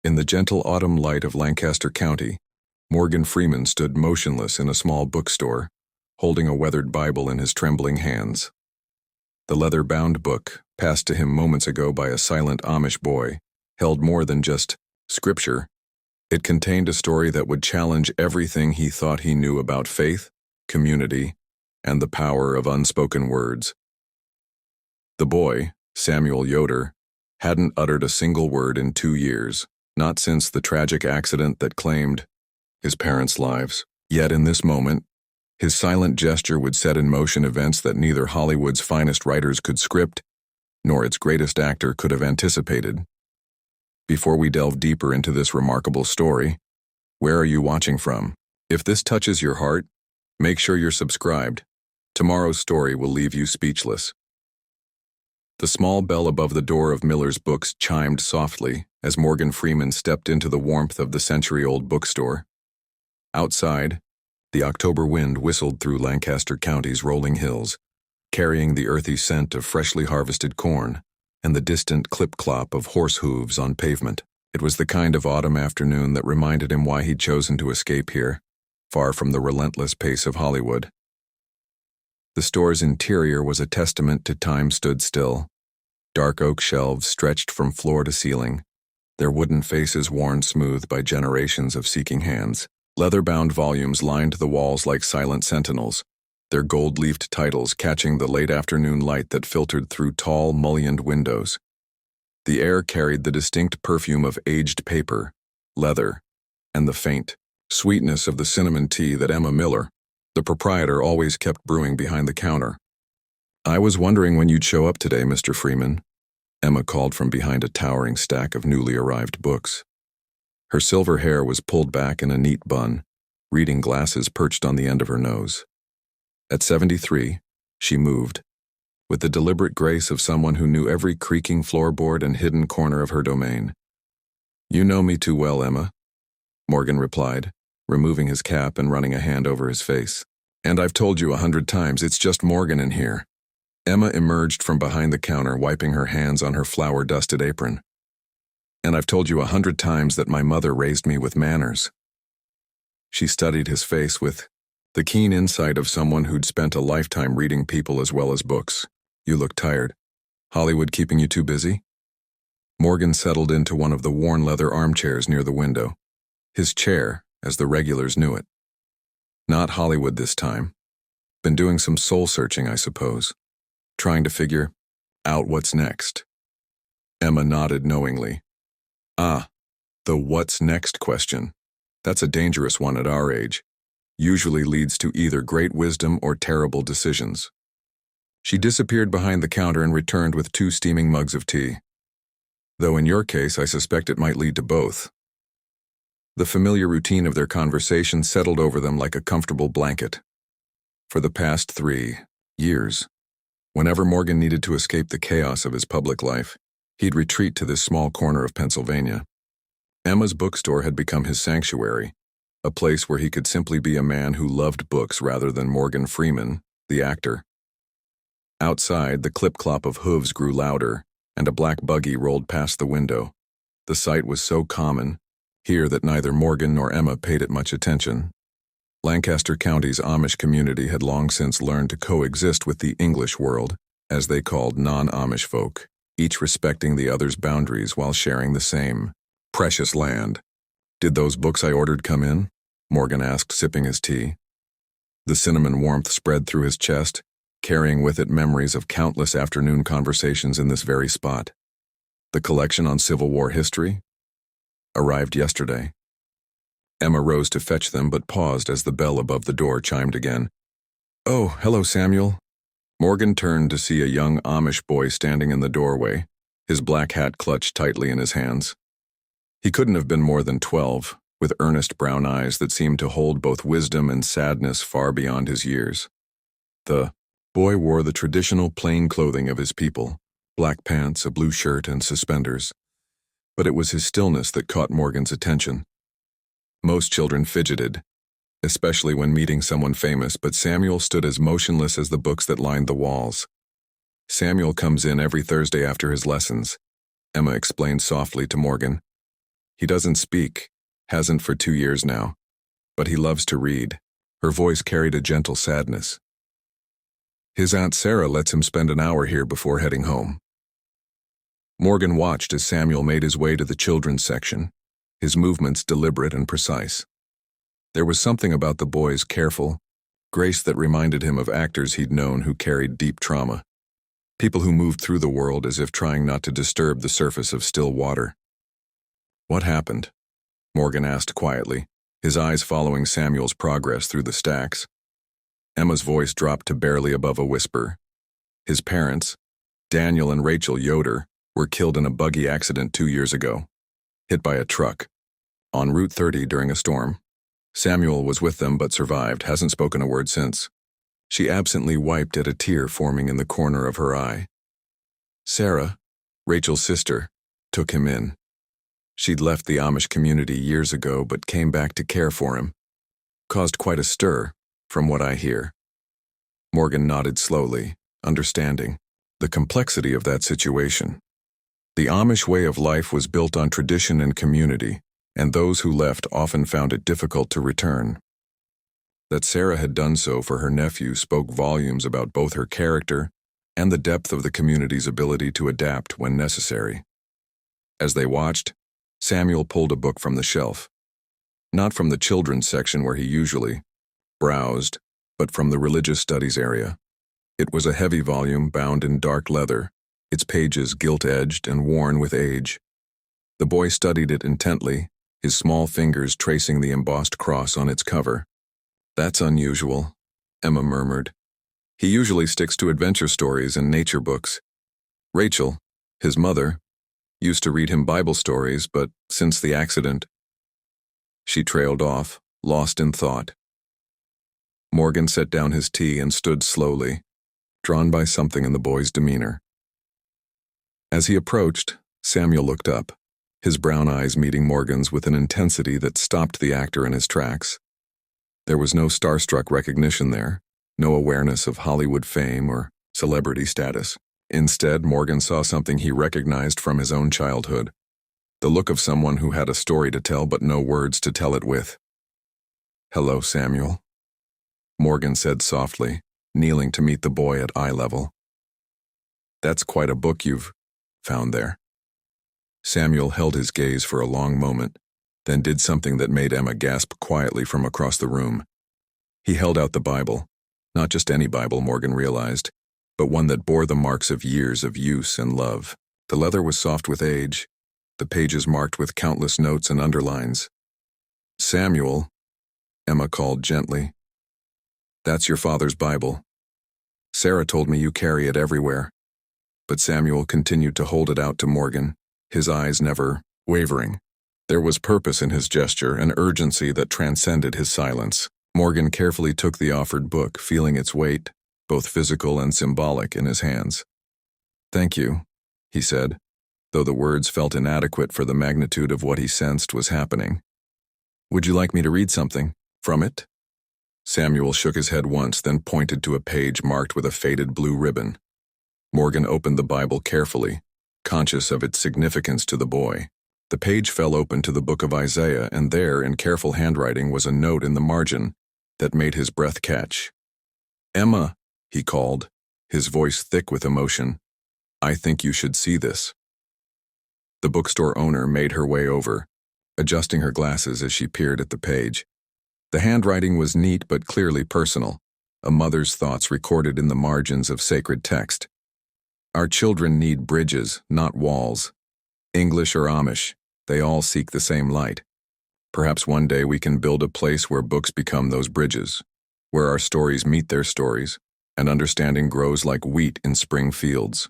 In the gentle autumn light of Lancaster County, Morgan Freeman stood motionless in a small bookstore, holding a weathered Bible in his trembling hands. The leather-bound book, passed to him moments ago by a silent Amish boy, held more than just scripture. It contained a story that would challenge everything he thought he knew about faith, community, and the power of unspoken words. The boy, Samuel Yoder, hadn't uttered a single word in 2 years, not since the tragic accident that claimed his parents' lives. Yet in this moment, his silent gesture would set in motion events that neither Hollywood's finest writers could script, nor its greatest actor could have anticipated. Before we delve deeper into this remarkable story, where are you watching from? If this touches your heart, make sure you're subscribed. Tomorrow's story will leave you speechless. The small bell above the door of Miller's Books chimed softly as Morgan Freeman stepped into the warmth of the century-old bookstore. Outside, the October wind whistled through Lancaster County's rolling hills, carrying the earthy scent of freshly harvested corn and the distant clip-clop of horse hooves on pavement. It was the kind of autumn afternoon that reminded him why he'd chosen to escape here, far from the relentless pace of Hollywood. The store's interior was a testament to time stood still. Dark oak shelves stretched from floor to ceiling, their wooden faces worn smooth by generations of seeking hands. Leather-bound volumes lined the walls like silent sentinels, their gold-leafed titles catching the late afternoon light that filtered through tall, mullioned windows. The air carried the distinct perfume of aged paper, leather, and the faint sweetness of the cinnamon tea that Emma Miller, the proprietor, always kept brewing behind the counter. "I was wondering when you'd show up today, Mr. Freeman," Emma called from behind a towering stack of newly arrived books. Her silver hair was pulled back in a neat bun, reading glasses perched on the end of her nose. At 73, she moved, with the deliberate grace of someone who knew every creaking floorboard and hidden corner of her domain. "You know me too well, Emma," Morgan replied, removing his cap and running a hand over his face. "And I've told you 100 times, it's just Morgan in here." Emma emerged from behind the counter, wiping her hands on her flour-dusted apron. "And I've told you 100 times that my mother raised me with manners." She studied his face with the keen insight of someone who'd spent a lifetime reading people as well as books. "You look tired. Hollywood keeping you too busy?" Morgan settled into one of the worn leather armchairs near the window. His chair, as the regulars knew it. "Not Hollywood this time. Been doing some soul-searching, I suppose. Trying to figure out what's next." Emma nodded knowingly. "Ah, the what's next question. That's a dangerous one at our age. Usually leads to either great wisdom or terrible decisions." She disappeared behind the counter and returned with 2 steaming mugs of tea. "Though in your case, I suspect it might lead to both." The familiar routine of their conversation settled over them like a comfortable blanket. For the past 3 years, whenever Morgan needed to escape the chaos of his public life, he'd retreat to this small corner of Pennsylvania. Emma's bookstore had become his sanctuary, a place where he could simply be a man who loved books rather than Morgan Freeman, the actor. Outside, the clip-clop of hooves grew louder, and a black buggy rolled past the window. The sight was so common here that neither Morgan nor Emma paid it much attention. Lancaster County's Amish community had long since learned to coexist with the English world, as they called non-Amish folk, each respecting the other's boundaries while sharing the same precious land. "Did those books I ordered come in?" Morgan asked, sipping his tea. The cinnamon warmth spread through his chest, carrying with it memories of countless afternoon conversations in this very spot. "The collection on Civil War history? Arrived yesterday." Emma rose to fetch them but paused as the bell above the door chimed again. "Oh, hello, Samuel." Morgan turned to see a young Amish boy standing in the doorway, his black hat clutched tightly in his hands. He couldn't have been more than 12, with earnest brown eyes that seemed to hold both wisdom and sadness far beyond his years. The boy wore the traditional plain clothing of his people, black pants, a blue shirt, and suspenders. But it was his stillness that caught Morgan's attention. Most children fidgeted, especially when meeting someone famous, but Samuel stood as motionless as the books that lined the walls. "Samuel comes in every Thursday after his lessons," Emma explained softly to Morgan. He doesn't speak, hasn't for 2 years now, but he loves to read. Her voice carried a gentle sadness. His Aunt Sarah lets him spend an hour here before heading home. Morgan watched as Samuel made his way to the children's section, his movements deliberate and precise. There was something about the boy's careful grace that reminded him of actors he'd known who carried deep trauma, people who moved through the world as if trying not to disturb the surface of still water. What happened? Morgan asked quietly, his eyes following Samuel's progress through the stacks. Emma's voice dropped to barely above a whisper. His parents, Daniel and Rachel Yoder, were killed in a buggy accident 2 years ago, hit by a truck, on Route 30 during a storm. Samuel was with them but survived, hasn't spoken a word since. She absently wiped at a tear forming in the corner of her eye. Sarah, Rachel's sister, took him in. She'd left the Amish community years ago but came back to care for him. Caused quite a stir, from what I hear. Morgan nodded slowly, understanding the complexity of that situation. The Amish way of life was built on tradition and community, and those who left often found it difficult to return. That Sarah had done so for her nephew spoke volumes about both her character and the depth of the community's ability to adapt when necessary. As they watched, Samuel pulled a book from the shelf. Not from the children's section where he usually browsed, but from the religious studies area. It was a heavy volume bound in dark leather, its pages gilt-edged and worn with age. The boy studied it intently, his small fingers tracing the embossed cross on its cover. That's unusual, Emma murmured. He usually sticks to adventure stories and nature books. Rachel, his mother, used to read him Bible stories, but since the accident, she trailed off, lost in thought. Morgan set down his tea and stood slowly, drawn by something in the boy's demeanor. As he approached, Samuel looked up, his brown eyes meeting Morgan's with an intensity that stopped the actor in his tracks. There was no starstruck recognition there, no awareness of Hollywood fame or celebrity status. Instead, Morgan saw something he recognized from his own childhood, the look of someone who had a story to tell but no words to tell it with. "Hello, Samuel," Morgan said softly, kneeling to meet the boy at eye level. "That's quite a book you've found there." Samuel held his gaze for a long moment, then did something that made Emma gasp quietly from across the room. He held out the Bible, not just any Bible, Morgan realized, but one that bore the marks of years of use and love. The leather was soft with age, the pages marked with countless notes and underlines. "Samuel," Emma called gently. "That's your father's Bible. Sarah told me you carry it everywhere." But Samuel continued to hold it out to Morgan, his eyes never wavering. There was purpose in his gesture, an urgency that transcended his silence. Morgan carefully took the offered book, feeling its weight, both physical and symbolic, in his hands. "Thank you," he said, though the words felt inadequate for the magnitude of what he sensed was happening. "Would you like me to read something from it?" Samuel shook his head once, then pointed to a page marked with a faded blue ribbon. Morgan opened the Bible carefully, conscious of its significance to the boy. The page fell open to the book of Isaiah, and there, in careful handwriting, was a note in the margin that made his breath catch. "Emma," he called, his voice thick with emotion, "I think you should see this." The bookstore owner made her way over, adjusting her glasses as she peered at the page. The handwriting was neat but clearly personal, a mother's thoughts recorded in the margins of sacred text. "Our children need bridges, not walls. English or Amish, they all seek the same light. Perhaps one day we can build a place where books become those bridges, where our stories meet their stories, and understanding grows like wheat in spring fields.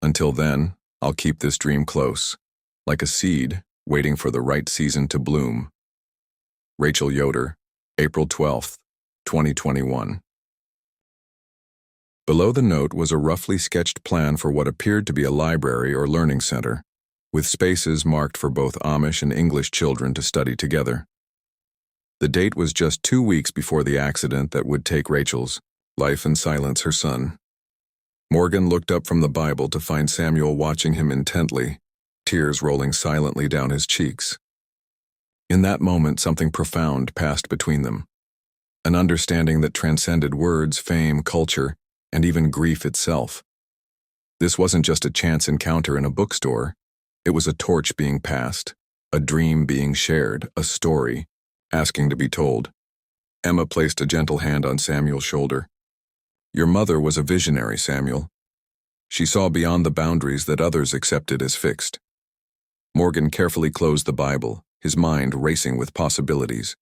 Until then, I'll keep this dream close, like a seed waiting for the right season to bloom." Rachel Yoder, April 12, 2021. Below the note was a roughly sketched plan for what appeared to be a library or learning center, with spaces marked for both Amish and English children to study together. The date was just 2 weeks before the accident that would take Rachel's life and silence her son. Morgan looked up from the Bible to find Samuel watching him intently, tears rolling silently down his cheeks. In that moment, something profound passed between them. An understanding that transcended words, fame, culture, and even grief itself. This wasn't just a chance encounter in a bookstore. It was a torch being passed, a dream being shared, a story asking to be told. Emma placed a gentle hand on Samuel's shoulder. Your mother was a visionary, Samuel. She saw beyond the boundaries that others accepted as fixed. Morgan carefully closed the Bible, his mind racing with possibilities.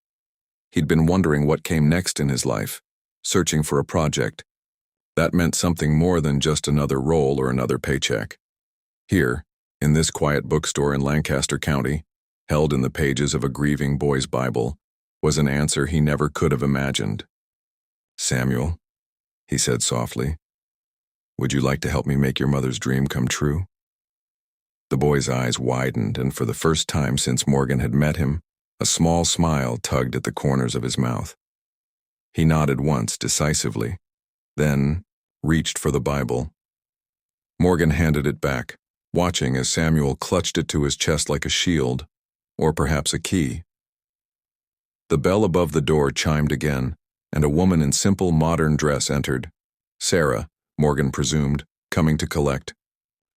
He'd been wondering what came next in his life, searching for a project. That meant something more than just another role or another paycheck. Here, in this quiet bookstore in Lancaster County, held in the pages of a grieving boy's Bible, was an answer he never could have imagined. Samuel, he said softly, would you like to help me make your mother's dream come true? The boy's eyes widened, and for the first time since Morgan had met him, a small smile tugged at the corners of his mouth. He nodded once decisively, then reached for the Bible. Morgan handed it back, watching as Samuel clutched it to his chest like a shield, or perhaps a key. The bell above the door chimed again, and a woman in simple modern dress entered. Sarah, Morgan presumed, coming to collect.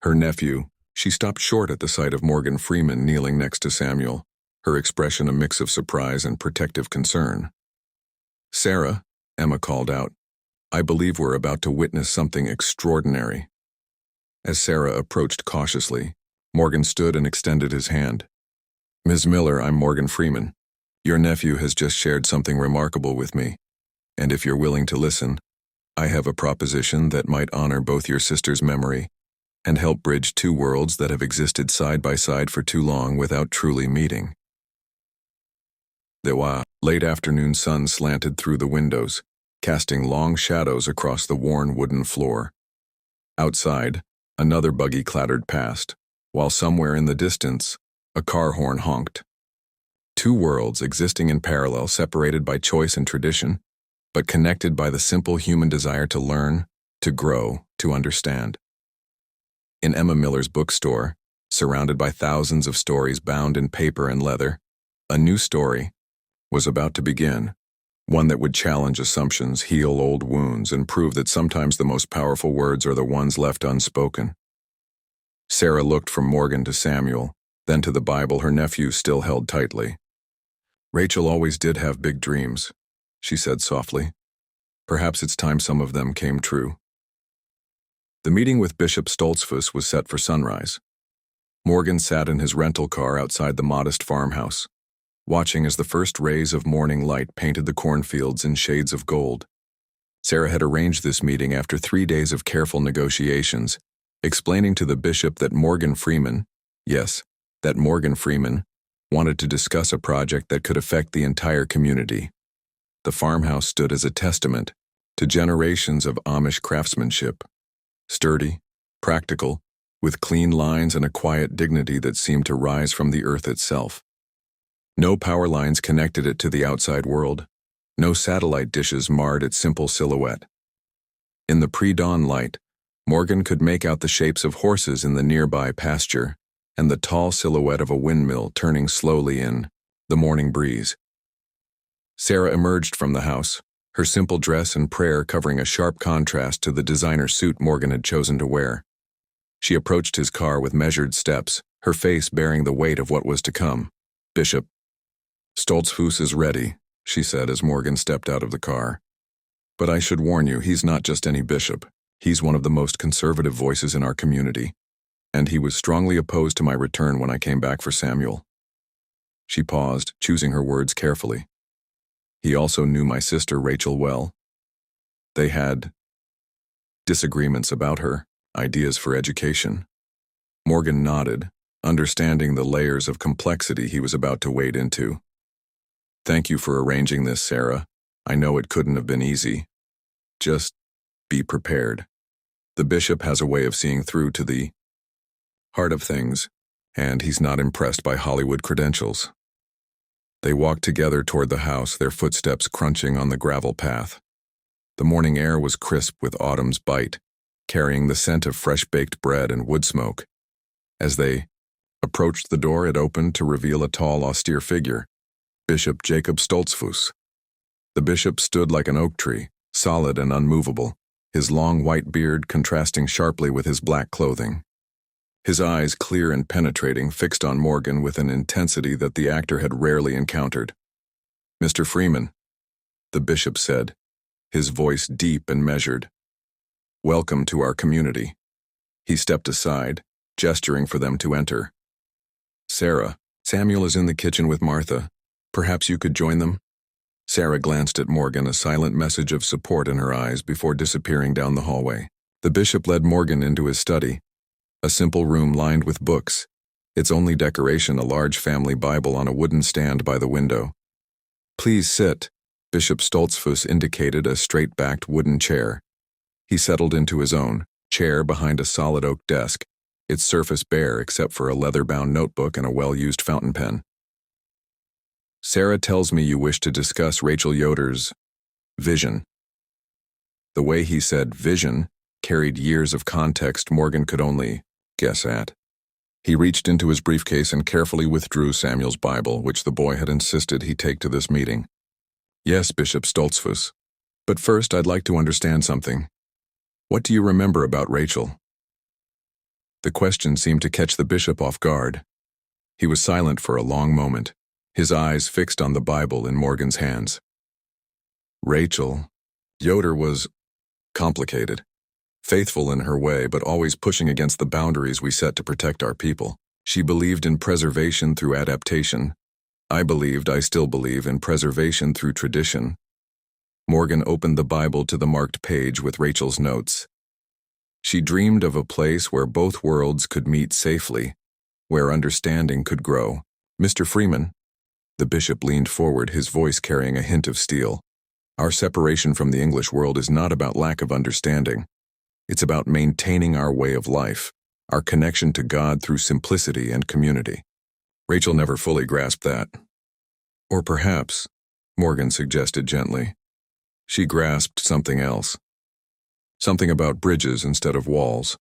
Her nephew. She stopped short at the sight of Morgan Freeman kneeling next to Samuel, her expression a mix of surprise and protective concern. Sarah, Emma called out, I believe we're about to witness something extraordinary. As Sarah approached cautiously, Morgan stood and extended his hand. Ms. Miller, I'm Morgan Freeman. Your nephew has just shared something remarkable with me, and if you're willing to listen, I have a proposition that might honor both your sister's memory and help bridge two worlds that have existed side by side for too long without truly meeting. The late afternoon sun slanted through the windows, casting long shadows across the worn wooden floor. Outside, another buggy clattered past, while somewhere in the distance, a car horn honked. Two worlds existing in parallel, separated by choice and tradition, but connected by the simple human desire to learn, to grow, to understand. In Emma Miller's bookstore, surrounded by thousands of stories bound in paper and leather, a new story was about to begin, one that would challenge assumptions, heal old wounds, and prove that sometimes the most powerful words are the ones left unspoken. Sarah looked from Morgan to Samuel, then to the Bible her nephew still held tightly. Rachel always did have big dreams, she said softly. Perhaps it's time some of them came true. The meeting with Bishop Stoltzfus was set for sunrise. Morgan sat in his rental car outside the modest farmhouse, watching as the first rays of morning light painted the cornfields in shades of gold. Sarah had arranged this meeting after 3 days of careful negotiations, explaining to the bishop that Morgan Freeman, yes, that Morgan Freeman, wanted to discuss a project that could affect the entire community. The farmhouse stood as a testament to generations of Amish craftsmanship. Sturdy, practical, with clean lines and a quiet dignity that seemed to rise from the earth itself. No power lines connected it to the outside world. No satellite dishes marred its simple silhouette. In the pre-dawn light, Morgan could make out the shapes of horses in the nearby pasture and the tall silhouette of a windmill turning slowly in the morning breeze. Sarah emerged from the house, her simple dress and prayer covering a sharp contrast to the designer suit Morgan had chosen to wear. She approached his car with measured steps, her face bearing the weight of what was to come. Bishop Stoltzfus is ready, she said as Morgan stepped out of the car. But I should warn you, he's not just any bishop. He's one of the most conservative voices in our community, and he was strongly opposed to my return when I came back for Samuel. She paused, choosing her words carefully. He also knew my sister Rachel well. They had disagreements about her, ideas for education. Morgan nodded, understanding the layers of complexity he was about to wade into. Thank you for arranging this, Sarah. I know it couldn't have been easy. Just be prepared. The bishop has a way of seeing through to the heart of things, and he's not impressed by Hollywood credentials. They walked together toward the house, their footsteps crunching on the gravel path. The morning air was crisp with autumn's bite, carrying the scent of fresh-baked bread and wood smoke. As they approached the door, it opened to reveal a tall, austere figure, Bishop Jacob Stoltzfus. The bishop stood like an oak tree, solid and unmovable, his long white beard contrasting sharply with his black clothing. His eyes, clear and penetrating, fixed on Morgan with an intensity that the actor had rarely encountered. "Mr. Freeman," the bishop said, his voice deep and measured. "Welcome to our community." He stepped aside, gesturing for them to enter. "Sarah, Samuel is in the kitchen with Martha. Perhaps you could join them?" Sarah glanced at Morgan, a silent message of support in her eyes before disappearing down the hallway. The bishop led Morgan into his study, a simple room lined with books, its only decoration a large family Bible on a wooden stand by the window. "Please sit." Bishop Stoltzfus indicated a straight-backed wooden chair. He settled into his own chair behind a solid oak desk, its surface bare except for a leather-bound notebook and a well-used fountain pen. "Sarah tells me you wish to discuss Rachel Yoder's vision." The way he said vision carried years of context Morgan could only guess at. He reached into his briefcase and carefully withdrew Samuel's Bible, which the boy had insisted he take to this meeting. "Yes, Bishop Stoltzfus. But first I'd like to understand something. What do you remember about Rachel?" The question seemed to catch the bishop off guard. He was silent for a long moment, his eyes fixed on the Bible in Morgan's hands. "Rachel, Yoder was complicated. Faithful in her way, but always pushing against the boundaries we set to protect our people. She believed in preservation through adaptation. I still believe in preservation through tradition." Morgan opened the Bible to the marked page with Rachel's notes. "She dreamed of a place where both worlds could meet safely, where understanding could grow." "Mr. Freeman," the bishop leaned forward, his voice carrying a hint of steel. "Our separation from the English world is not about lack of understanding. It's about maintaining our way of life, our connection to God through simplicity and community." Rachel never fully grasped that. "Or perhaps," Morgan suggested gently, "she grasped something else. Something about bridges instead of walls."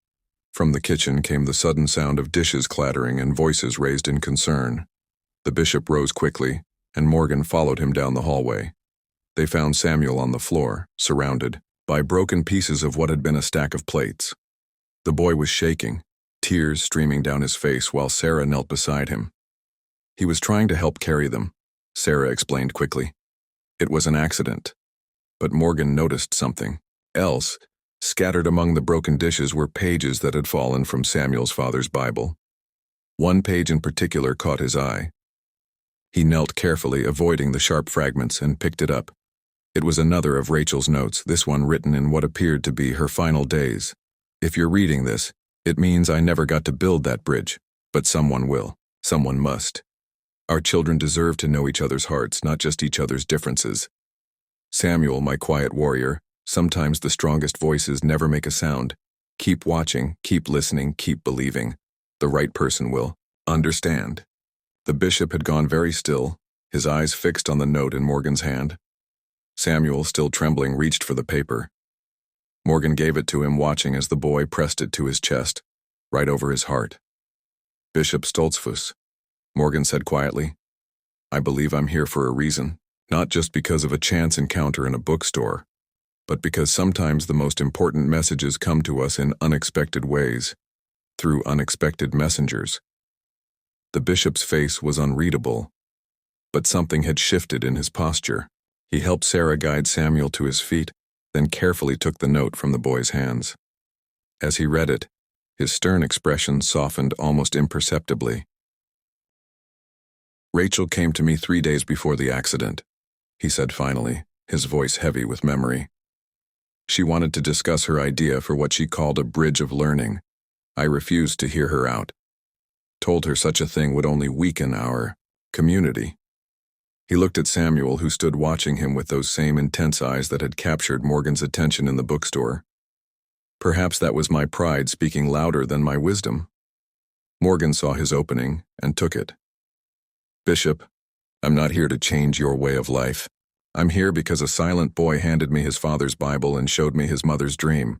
From the kitchen came the sudden sound of dishes clattering and voices raised in concern. The bishop rose quickly, and Morgan followed him down the hallway. They found Samuel on the floor, surrounded by broken pieces of what had been a stack of plates. The boy was shaking, tears streaming down his face while Sarah knelt beside him. "He was trying to help carry them," Sarah explained quickly. "It was an accident." But Morgan noticed something else. Scattered among the broken dishes were pages that had fallen from Samuel's father's Bible. One page in particular caught his eye. He knelt carefully, avoiding the sharp fragments, and picked it up. It was another of Rachel's notes, this one written in what appeared to be her final days. "If you're reading this, it means I never got to build that bridge, but someone will. Someone must. Our children deserve to know each other's hearts, not just each other's differences. Samuel, my quiet warrior, sometimes the strongest voices never make a sound. Keep watching, keep listening, keep believing. The right person will understand." The bishop had gone very still, his eyes fixed on the note in Morgan's hand. Samuel, still trembling, reached for the paper. Morgan gave it to him, watching as the boy pressed it to his chest, right over his heart. "Bishop Stoltzfus," Morgan said quietly, "I believe I'm here for a reason, not just because of a chance encounter in a bookstore, but because sometimes the most important messages come to us in unexpected ways, through unexpected messengers." The bishop's face was unreadable, but something had shifted in his posture. He helped Sarah guide Samuel to his feet, then carefully took the note from the boy's hands. As he read it, his stern expression softened almost imperceptibly. "Rachel came to me 3 days before the accident," he said finally, his voice heavy with memory. "She wanted to discuss her idea for what she called a bridge of learning. I refused to hear her out. Told her such a thing would only weaken our community." He looked at Samuel, who stood watching him with those same intense eyes that had captured Morgan's attention in the bookstore. "Perhaps that was my pride speaking louder than my wisdom." Morgan saw his opening and took it. "Bishop, I'm not here to change your way of life. I'm here because a silent boy handed me his father's Bible and showed me his mother's dream.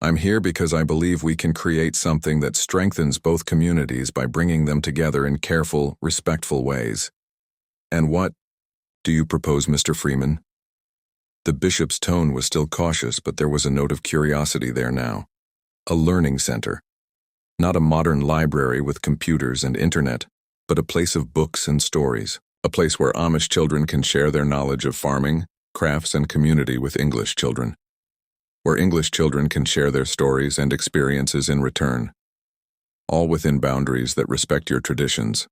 I'm here because I believe we can create something that strengthens both communities by bringing them together in careful, respectful ways. And what do you propose, Mr. Freeman? The bishop's tone was still cautious, but there was a note of curiosity there now. A learning center. Not a modern library with computers and internet, but a place of books and stories. A place where Amish children can share their knowledge of farming, crafts, and community with English children. Where English children can share their stories and experiences in return. All within boundaries that respect your traditions.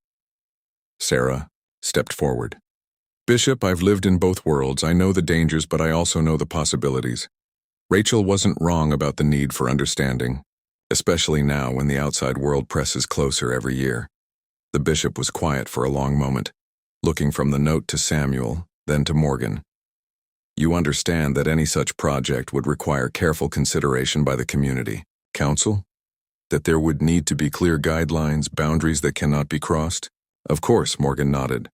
Sarah stepped forward. Bishop, I've lived in both worlds. I know the dangers, but I also know the possibilities. Rachel wasn't wrong about the need for understanding, especially now when the outside world presses closer every year. The bishop was quiet for a long moment, looking from the note to Samuel, then to Morgan. You understand that any such project would require careful consideration by the community, council? That there would need to be clear guidelines, boundaries that cannot be crossed? Of course, Morgan nodded.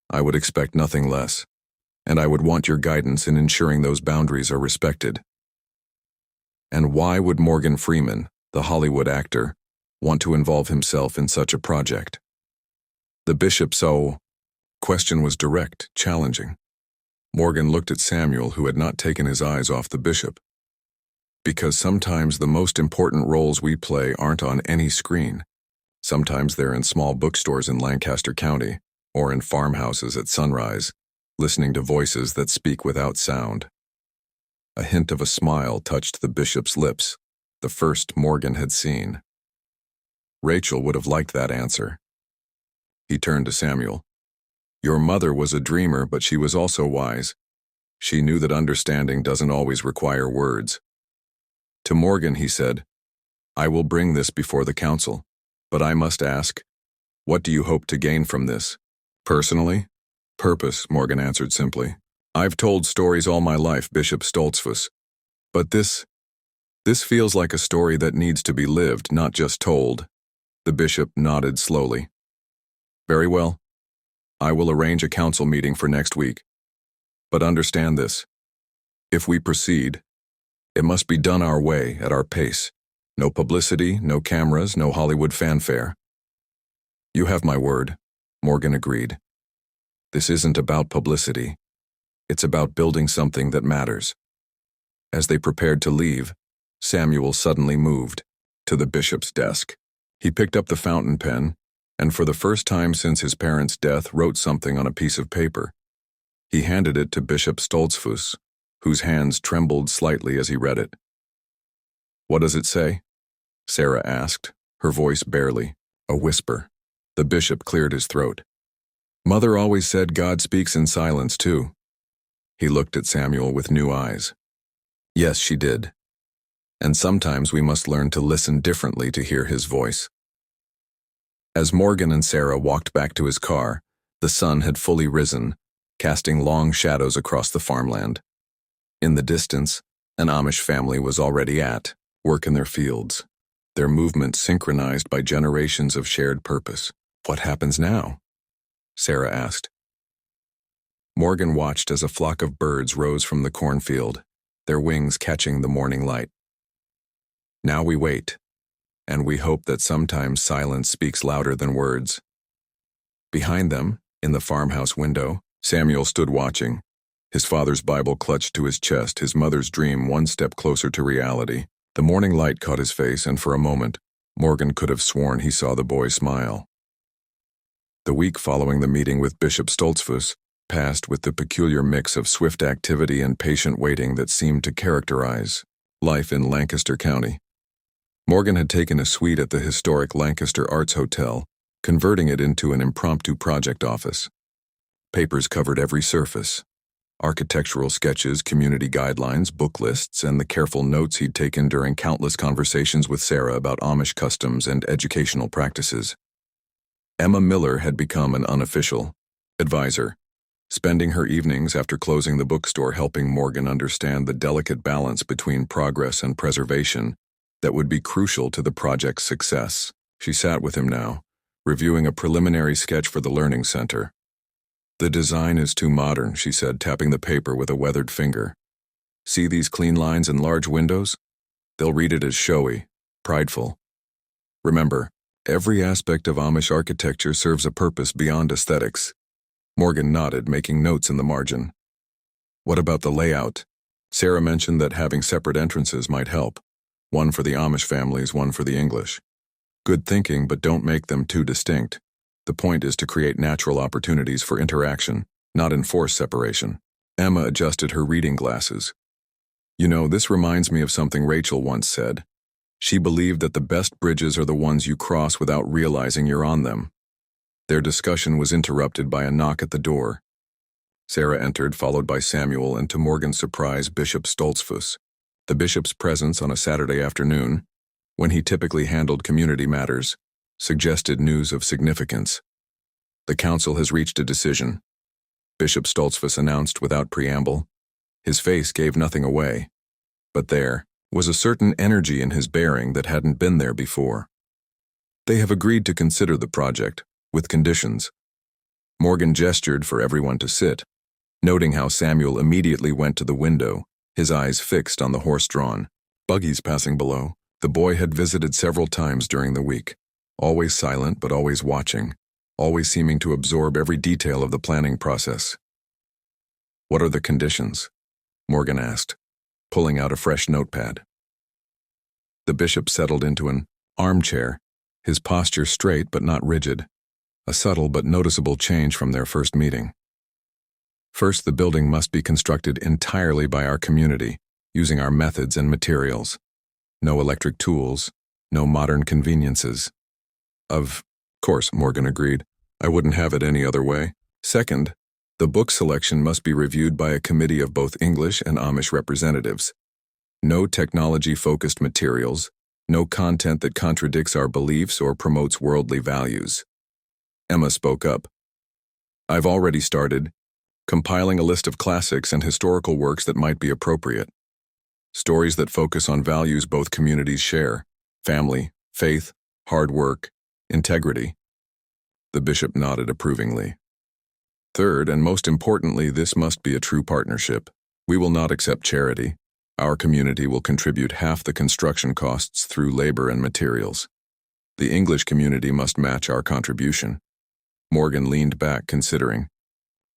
I would expect nothing less, and I would want your guidance in ensuring those boundaries are respected. And why would Morgan Freeman, the Hollywood actor, want to involve himself in such a project? The bishop's question was direct, challenging. Morgan looked at Samuel, who had not taken his eyes off the bishop. Because sometimes the most important roles we play aren't on any screen. Sometimes they're in small bookstores in Lancaster County, or in farmhouses at sunrise, listening to voices that speak without sound. A hint of a smile touched the bishop's lips, the first Morgan had seen. Rachel would have liked that answer. He turned to Samuel. Your mother was a dreamer, but she was also wise. She knew that understanding doesn't always require words. To Morgan, he said, I will bring this before the council, but I must ask, what do you hope to gain from this? Personally? Purpose, Morgan answered simply. I've told stories all my life, Bishop Stoltzfus. But this feels like a story that needs to be lived, not just told. The bishop nodded slowly. Very well. I will arrange a council meeting for next week. But understand this. If we proceed, it must be done our way, at our pace. No publicity, no cameras, no Hollywood fanfare. You have my word, Morgan agreed. This isn't about publicity. It's about building something that matters. As they prepared to leave, Samuel suddenly moved to the bishop's desk. He picked up the fountain pen, and for the first time since his parents' death wrote something on a piece of paper. He handed it to Bishop Stoltzfus, whose hands trembled slightly as he read it. What does it say? Sarah asked, her voice barely a whisper. The bishop cleared his throat. Mother always said God speaks in silence too. He looked at Samuel with new eyes. Yes, she did. And sometimes we must learn to listen differently to hear his voice. As Morgan and Sarah walked back to his car, the sun had fully risen, casting long shadows across the farmland. In the distance, an Amish family was already at work in their fields, their movement synchronized by generations of shared purpose. What happens now? Sarah asked. Morgan watched as a flock of birds rose from the cornfield, their wings catching the morning light. Now we wait, and we hope that sometimes silence speaks louder than words. Behind them, in the farmhouse window, Samuel stood watching, his father's Bible clutched to his chest, his mother's dream one step closer to reality. The morning light caught his face, and for a moment, Morgan could have sworn he saw the boy smile. The week following the meeting with Bishop Stoltzfus passed with the peculiar mix of swift activity and patient waiting that seemed to characterize life in Lancaster County. Morgan had taken a suite at the historic Lancaster Arts Hotel, converting it into an impromptu project office. Papers covered every surface. Architectural sketches, community guidelines, book lists, and the careful notes he'd taken during countless conversations with Sarah about Amish customs and educational practices. Emma Miller had become an unofficial advisor, spending her evenings after closing the bookstore helping Morgan understand the delicate balance between progress and preservation that would be crucial to the project's success. She sat with him now, reviewing a preliminary sketch for the Learning Center. The design is too modern, she said, tapping the paper with a weathered finger. See these clean lines and large windows? They'll read it as showy, prideful. Remember, every aspect of Amish architecture serves a purpose beyond aesthetics. Morgan nodded, making notes in the margin. What about the layout? Sarah mentioned that having separate entrances might help. One for the Amish families, one for the English. Good thinking, but don't make them too distinct. The point is to create natural opportunities for interaction, not enforce separation. Emma adjusted her reading glasses. You know, this reminds me of something Rachel once said. She believed that the best bridges are the ones you cross without realizing you're on them. Their discussion was interrupted by a knock at the door. Sarah entered, followed by Samuel, and to Morgan's surprise, Bishop Stoltzfus. The bishop's presence on a Saturday afternoon, when he typically handled community matters, suggested news of significance. The council has reached a decision, Bishop Stoltzfus announced without preamble. His face gave nothing away, but there was a certain energy in his bearing that hadn't been there before. They have agreed to consider the project, with conditions. Morgan gestured for everyone to sit, noting how Samuel immediately went to the window, his eyes fixed on the horse-drawn buggies passing below. The boy had visited several times during the week, always silent but always watching, always seeming to absorb every detail of the planning process. What are the conditions? Morgan asked, pulling out a fresh notepad. The bishop settled into an armchair, his posture straight but not rigid, a subtle but noticeable change from their first meeting. First, the building must be constructed entirely by our community, using our methods and materials. No electric tools, no modern conveniences. Of course, Morgan agreed. I wouldn't have it any other way. Second, the book selection must be reviewed by a committee of both English and Amish representatives. No technology-focused materials, no content that contradicts our beliefs or promotes worldly values. Emma spoke up. I've already started compiling a list of classics and historical works that might be appropriate. Stories that focus on values both communities share: family, faith, hard work, integrity. The bishop nodded approvingly. Third, and most importantly, this must be a true partnership. We will not accept charity. Our community will contribute half the construction costs through labor and materials. The English community must match our contribution. Morgan leaned back, considering.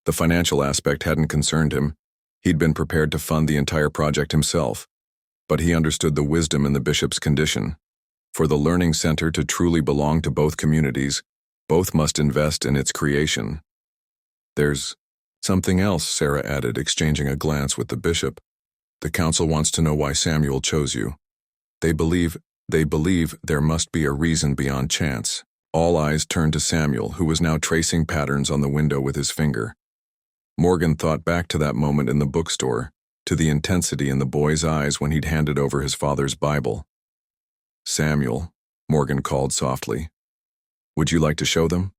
The financial aspect hadn't concerned him. He'd been prepared to fund the entire project himself, but he understood the wisdom in the bishop's condition. For the learning center to truly belong to both communities, both must invest in its creation. There's something else, Sarah added, exchanging a glance with the bishop. The council wants to know why Samuel chose you. They believe there must be a reason beyond chance. All eyes turned to Samuel, who was now tracing patterns on the window with his finger. Morgan thought back to that moment in the bookstore, to the intensity in the boy's eyes when he'd handed over his father's Bible. Samuel, Morgan called softly. Would you like to show them?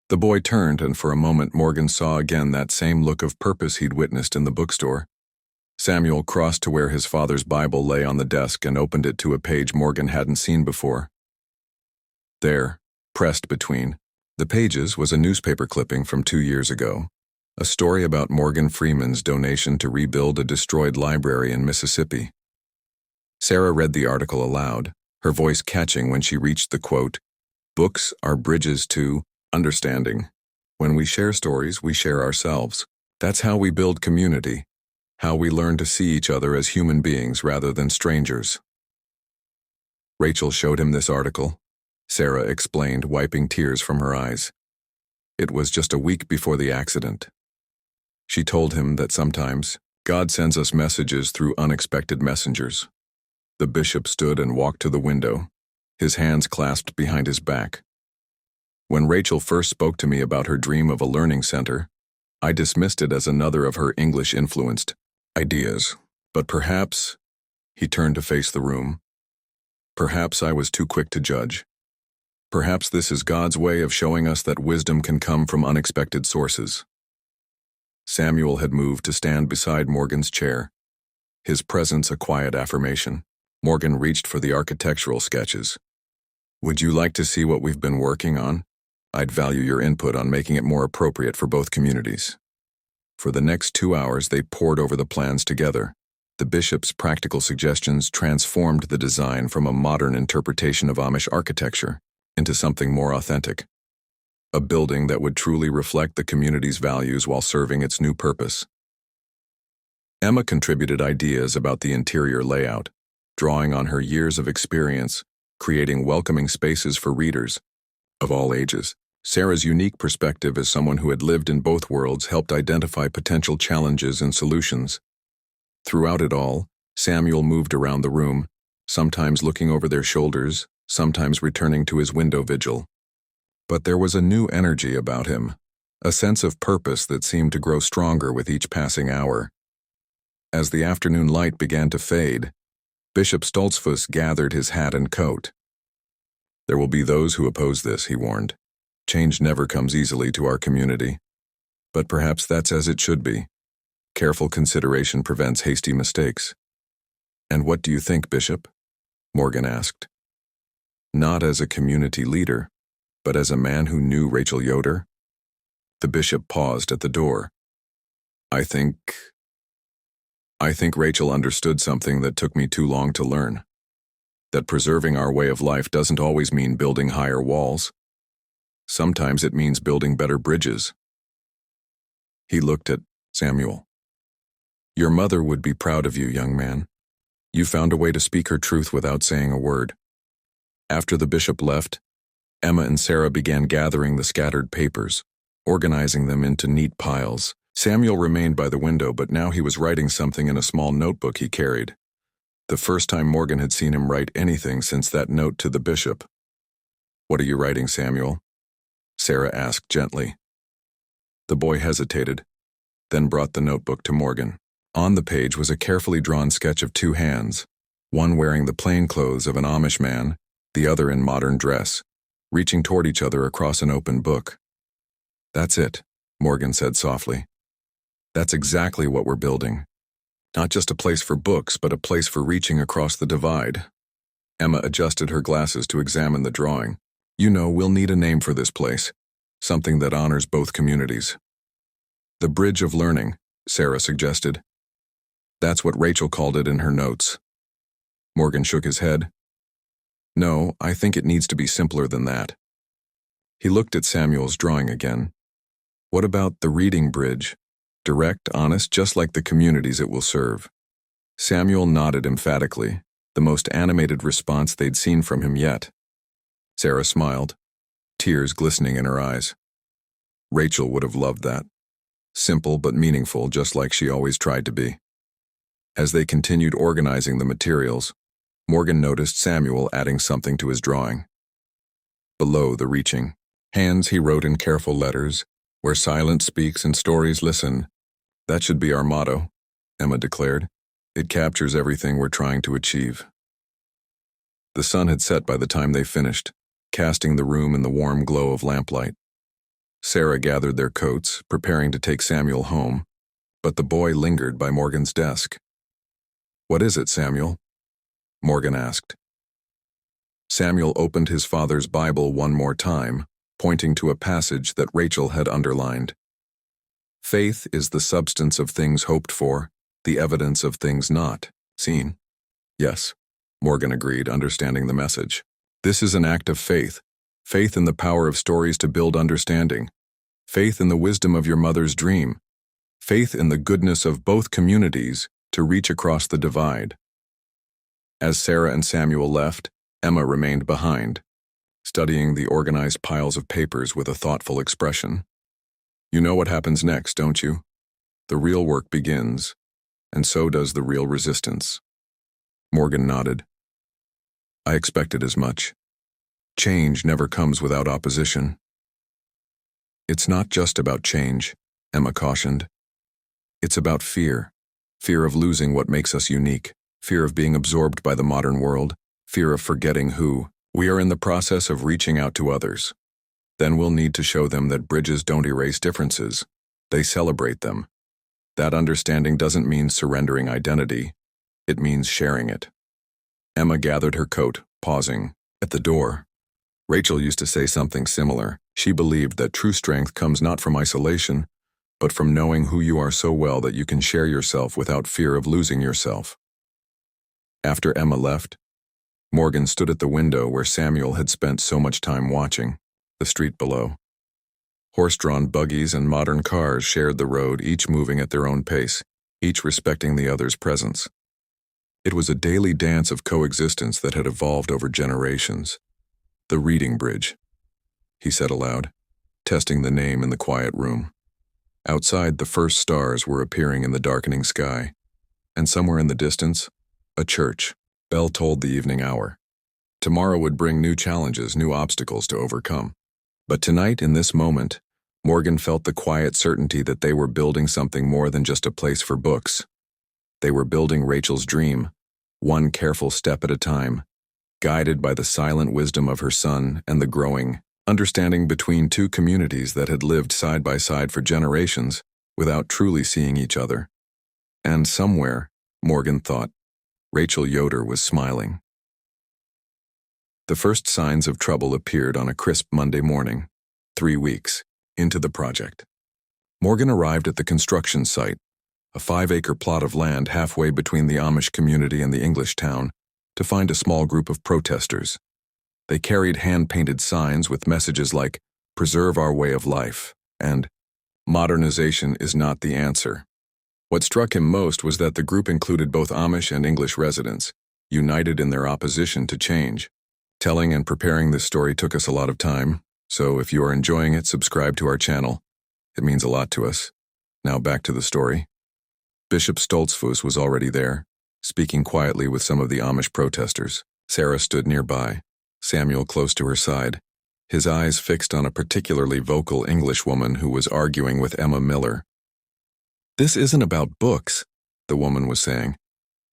The boy turned, and for a moment Morgan saw again that same look of purpose he'd witnessed in the bookstore. Samuel crossed to where his father's Bible lay on the desk and opened it to a page Morgan hadn't seen before. There, pressed between the pages, was a newspaper clipping from 2 years ago, a story about Morgan Freeman's donation to rebuild a destroyed library in Mississippi. Sarah read the article aloud, her voice catching when she reached the quote, "Books are bridges to understanding. When we share stories, we share ourselves. That's how we build community, how we learn to see each other as human beings rather than strangers." Rachel showed him this article, Sarah explained, wiping tears from her eyes. It was just a week before the accident. She told him that sometimes God sends us messages through unexpected messengers. The bishop stood and walked to the window, his hands clasped behind his back. When Rachel first spoke to me about her dream of a learning center, I dismissed it as another of her English-influenced ideas. But perhaps, he turned to face the room, perhaps I was too quick to judge. Perhaps this is God's way of showing us that wisdom can come from unexpected sources. Samuel had moved to stand beside Morgan's chair, his presence a quiet affirmation. Morgan reached for the architectural sketches. Would you like to see what we've been working on? I'd value your input on making it more appropriate for both communities. For the next 2 hours, they pored over the plans together. The bishop's practical suggestions transformed the design from a modern interpretation of Amish architecture into something more authentic. a building that would truly reflect the community's values while serving its new purpose. Emma contributed ideas about the interior layout, drawing on her years of experience, creating welcoming spaces for readers of all ages. Sarah's unique perspective as someone who had lived in both worlds helped identify potential challenges and solutions. Throughout it all, Samuel moved around the room, sometimes looking over their shoulders, sometimes returning to his window vigil. But there was a new energy about him, a sense of purpose that seemed to grow stronger with each passing hour. As the afternoon light began to fade, Bishop Stoltzfus gathered his hat and coat. "There will be those who oppose this," he warned. "Change never comes easily to our community. But perhaps that's as it should be. Careful consideration prevents hasty mistakes." "And what do you think, Bishop?" Morgan asked. Not as a community leader, but as a man who knew Rachel Yoder. The bishop paused at the door. I think Rachel understood something that took me too long to learn. That preserving our way of life doesn't always mean building higher walls. Sometimes it means building better bridges." He looked at Samuel. "Your mother would be proud of you, young man. You found a way to speak her truth without saying a word." After the bishop left, Emma and Sarah began gathering the scattered papers, organizing them into neat piles. Samuel remained by the window, but now he was writing something in a small notebook he carried. The first time Morgan had seen him write anything since that note to the bishop. "What are you writing, Samuel?" Sarah asked gently. The boy hesitated, then brought the notebook to Morgan. On the page was a carefully drawn sketch of two hands, one wearing the plain clothes of an Amish man, the other in modern dress, reaching toward each other across an open book. "That's it," Morgan said softly. "That's exactly what we're building. Not just a place for books, but a place for reaching across the divide." Emma adjusted her glasses to examine the drawing. "You know, we'll need a name for this place, something that honors both communities." "The Bridge of Learning," Sarah suggested. "That's what Rachel called it in her notes." Morgan shook his head. "No, I think it needs to be simpler than that." He looked at Samuel's drawing again. "What about the Reading Bridge? Direct, honest, just like the communities it will serve." Samuel nodded emphatically, the most animated response they'd seen from him yet. Sarah smiled, tears glistening in her eyes. Rachel would have loved that. Simple but meaningful, just like she always tried to be. As they continued organizing the materials, Morgan noticed Samuel adding something to his drawing. Below the reaching hands, he wrote in careful letters, "Where silence speaks and stories listen." "That should be our motto," Emma declared. "It captures everything we're trying to achieve." The sun had set by the time they finished, casting the room in the warm glow of lamplight. Sarah gathered their coats, preparing to take Samuel home, but the boy lingered by Morgan's desk. "What is it, Samuel?" Morgan asked. Samuel opened his father's Bible one more time, pointing to a passage that Rachel had underlined. "Faith is the substance of things hoped for, the evidence of things not seen." "Yes," Morgan agreed, understanding the message. "This is an act of faith. Faith in the power of stories to build understanding. Faith in the wisdom of your mother's dream. Faith in the goodness of both communities to reach across the divide." As Sarah and Samuel left, Emma remained behind, studying the organized piles of papers with a thoughtful expression. "You know what happens next, don't you? The real work begins, and so does the real resistance." Morgan nodded. "I expected as much. Change never comes without opposition." "It's not just about change," Emma cautioned. "It's about fear. Fear of losing what makes us unique. Fear of being absorbed by the modern world. Fear of forgetting who we are in the process of reaching out to others. Then we'll need to show them that bridges don't erase differences. They celebrate them. That understanding doesn't mean surrendering identity. It means sharing it." Emma gathered her coat, pausing at the door. Rachel used to say something similar. She believed that true strength comes not from isolation, but from knowing who you are so well that you can share yourself without fear of losing yourself. After Emma left, Morgan stood at the window where Samuel had spent so much time watching the street below. Horse-drawn buggies and modern cars shared the road, each moving at their own pace, each respecting the other's presence. It was a daily dance of coexistence that had evolved over generations. "The reading bridge," he said aloud, testing the name in the quiet room. Outside, the first stars were appearing in the darkening sky, and somewhere in the distance, a church. Bell tolled the evening hour. Tomorrow would bring new challenges, new obstacles to overcome. But tonight, in this moment, Morgan felt the quiet certainty that they were building something more than just a place for books. They were building Rachel's dream, one careful step at a time, guided by the silent wisdom of her son and the growing understanding between two communities that had lived side by side for generations without truly seeing each other. And somewhere, Morgan thought, Rachel Yoder was smiling. The first signs of trouble appeared on a crisp Monday morning, 3 weeks into the project. Morgan arrived at the construction site, a 5-acre plot of land halfway between the Amish community and the English town, to find a small group of protesters. They carried hand-painted signs with messages like, "Preserve our way of life," and "Modernization is not the answer." What struck him most was that the group included both Amish and English residents, united in their opposition to change. Telling and preparing this story took us a lot of time, so if you are enjoying it, subscribe to our channel. It means a lot to us. Now back to the story. Bishop Stoltzfus was already there, speaking quietly with some of the Amish protesters. Sarah stood nearby, Samuel close to her side, his eyes fixed on a particularly vocal Englishwoman who was arguing with Emma Miller. "This isn't about books," the woman was saying.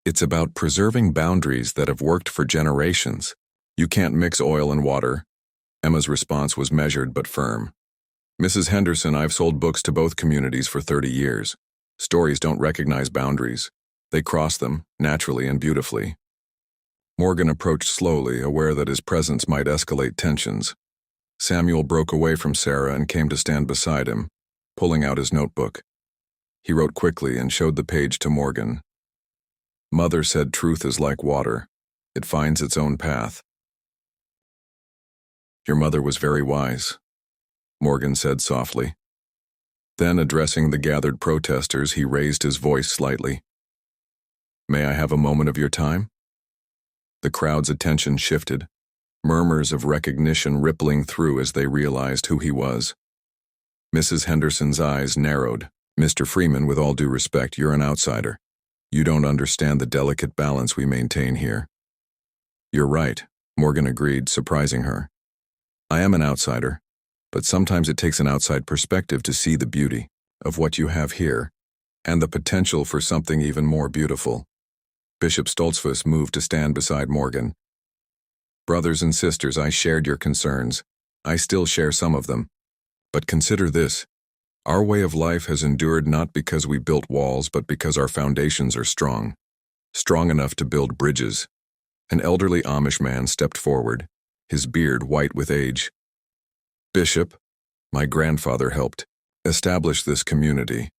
"It's about preserving boundaries that have worked for generations. You can't mix oil and water." Emma's response was measured but firm. "Mrs. Henderson, I've sold books to both communities for 30 years. Stories don't recognize boundaries. They cross them, naturally and beautifully." Morgan approached slowly, aware that his presence might escalate tensions. Samuel broke away from Sarah and came to stand beside him, pulling out his notebook. He wrote quickly and showed the page to Morgan. "Mother said truth is like water. It finds its own path." "Your mother was very wise," Morgan said softly. Then, addressing the gathered protesters, he raised his voice slightly. "May I have a moment of your time?" The crowd's attention shifted, murmurs of recognition rippling through as they realized who he was. Mrs. Henderson's eyes narrowed. "Mr. Freeman, with all due respect, you're an outsider. You don't understand the delicate balance we maintain here." "You're right," Morgan agreed, surprising her. "I am an outsider, but sometimes it takes an outside perspective to see the beauty of what you have here and the potential for something even more beautiful." Bishop Stoltzfus moved to stand beside Morgan. "Brothers and sisters, I shared your concerns. I still share some of them. But consider this. Our way of life has endured not because we built walls, but because our foundations are strong. Strong enough to build bridges." An elderly Amish man stepped forward, his beard white with age. "Bishop, my grandfather helped establish this community.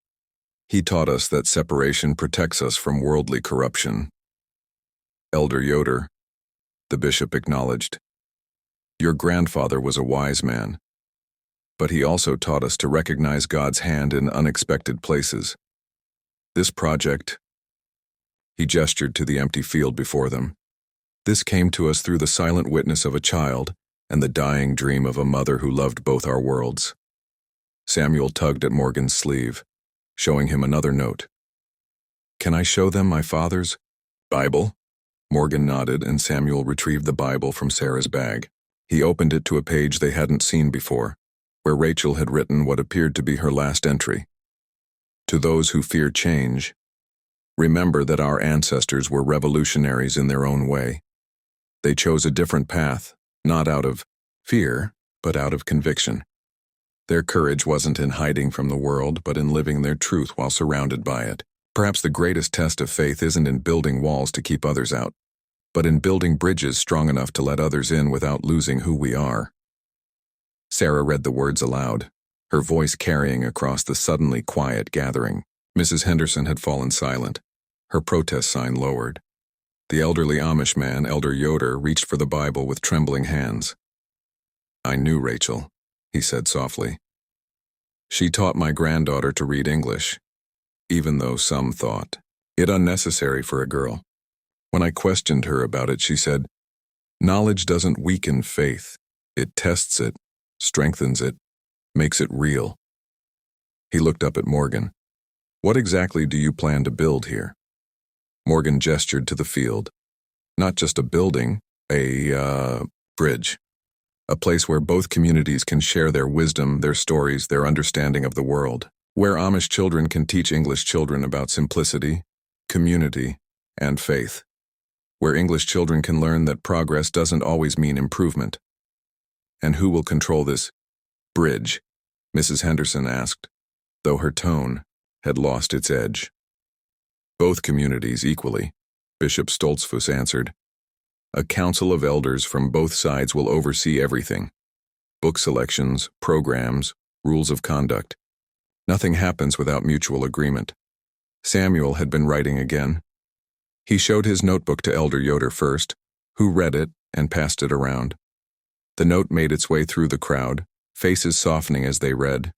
He taught us that separation protects us from worldly corruption." "Elder Yoder," the bishop acknowledged, "your grandfather was a wise man, but he also taught us to recognize God's hand in unexpected places. This project," he gestured to the empty field before them, "this came to us through the silent witness of a child and the dying dream of a mother who loved both our worlds." Samuel tugged at Morgan's sleeve, showing him another note. "Can I show them my father's Bible?" Morgan nodded, and Samuel retrieved the Bible from Sarah's bag. He opened it to a page they hadn't seen before, where Rachel had written what appeared to be her last entry. "To those who fear change, remember that our ancestors were revolutionaries in their own way. They chose a different path, not out of fear, but out of conviction. Their courage wasn't in hiding from the world, but in living their truth while surrounded by it. Perhaps the greatest test of faith isn't in building walls to keep others out, but in building bridges strong enough to let others in without losing who we are." Sarah read the words aloud, her voice carrying across the suddenly quiet gathering. Mrs. Henderson had fallen silent, her protest sign lowered. The elderly Amish man, Elder Yoder, reached for the Bible with trembling hands. "I knew Rachel," he said softly. She taught my granddaughter to read English, even though some thought it unnecessary for a girl. When I questioned her about it, she said, "Knowledge doesn't weaken faith. It tests it, strengthens it, makes it real." He looked up at Morgan. "What exactly do you plan to build here?" Morgan gestured to the field. "Not just a building, a bridge. A place where both communities can share their wisdom, their stories, their understanding of the world. Where Amish children can teach English children about simplicity, community, and faith. Where English children can learn that progress doesn't always mean improvement." "And who will control this bridge?" Mrs. Henderson asked, though her tone had lost its edge. "Both communities equally," Bishop Stoltzfus answered. "A council of elders from both sides will oversee everything. Book selections, programs, rules of conduct. Nothing happens without mutual agreement." Samuel had been writing again. He showed his notebook to Elder Yoder first, who read it and passed it around. The note made its way through the crowd, faces softening as they read.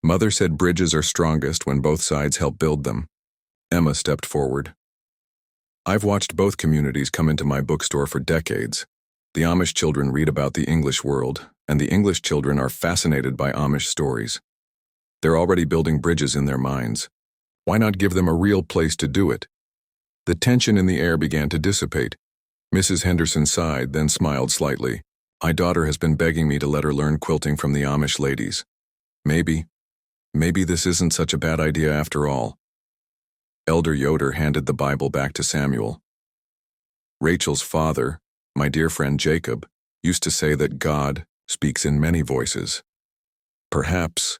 "Mother said bridges are strongest when both sides help build them." Emma stepped forward. "I've watched both communities come into my bookstore for decades. The Amish children read about the English world, and the English children are fascinated by Amish stories. They're already building bridges in their minds. Why not give them a real place to do it?" The tension in the air began to dissipate. Mrs. Henderson sighed, then smiled slightly. "My daughter has been begging me to let her learn quilting from the Amish ladies. Maybe this isn't such a bad idea after all." Elder Yoder handed the Bible back to Samuel. "Rachel's father, my dear friend Jacob, used to say that God speaks in many voices. Perhaps,"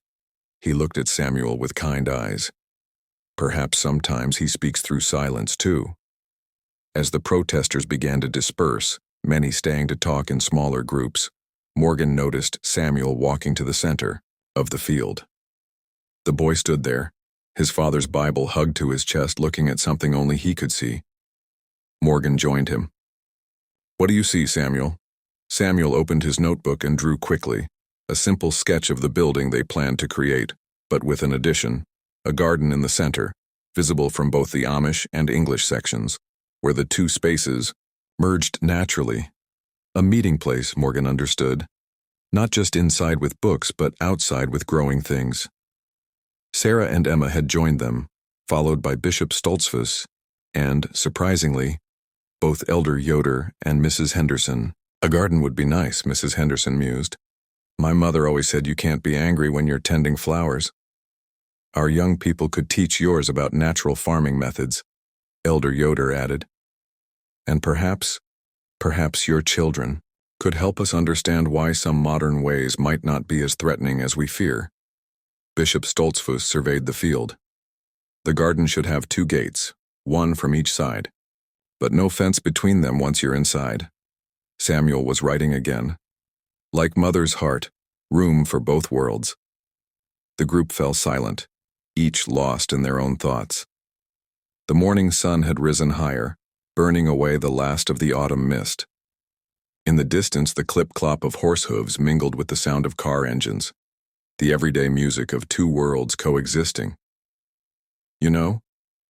he looked at Samuel with kind eyes, "perhaps sometimes he speaks through silence too." As the protesters began to disperse, many staying to talk in smaller groups, Morgan noticed Samuel walking to the center of the field. The boy stood there, his father's Bible hugged to his chest, looking at something only he could see. Morgan joined him. "What do you see, Samuel?" Samuel opened his notebook and drew quickly, a simple sketch of the building they planned to create, but with an addition, a garden in the center, visible from both the Amish and English sections, where the two spaces merged naturally. A meeting place, Morgan understood, not just inside with books, but outside with growing things. Sarah and Emma had joined them, followed by Bishop Stoltzfus, and, surprisingly, both Elder Yoder and Mrs. Henderson. "A garden would be nice," Mrs. Henderson mused. "My mother always said you can't be angry when you're tending flowers. Our young people could teach yours about natural farming methods," Elder Yoder added. "And perhaps your children could help us understand why some modern ways might not be as threatening as we fear." Bishop Stoltzfus surveyed the field. "The garden should have 2 gates, one from each side, but no fence between them once you're inside." Samuel was writing again. "Like Mother's heart, room for both worlds." The group fell silent, each lost in their own thoughts. The morning sun had risen higher, burning away the last of the autumn mist. In the distance, the clip-clop of horse hooves mingled with the sound of car engines, the everyday music of 2 worlds coexisting. "You know,"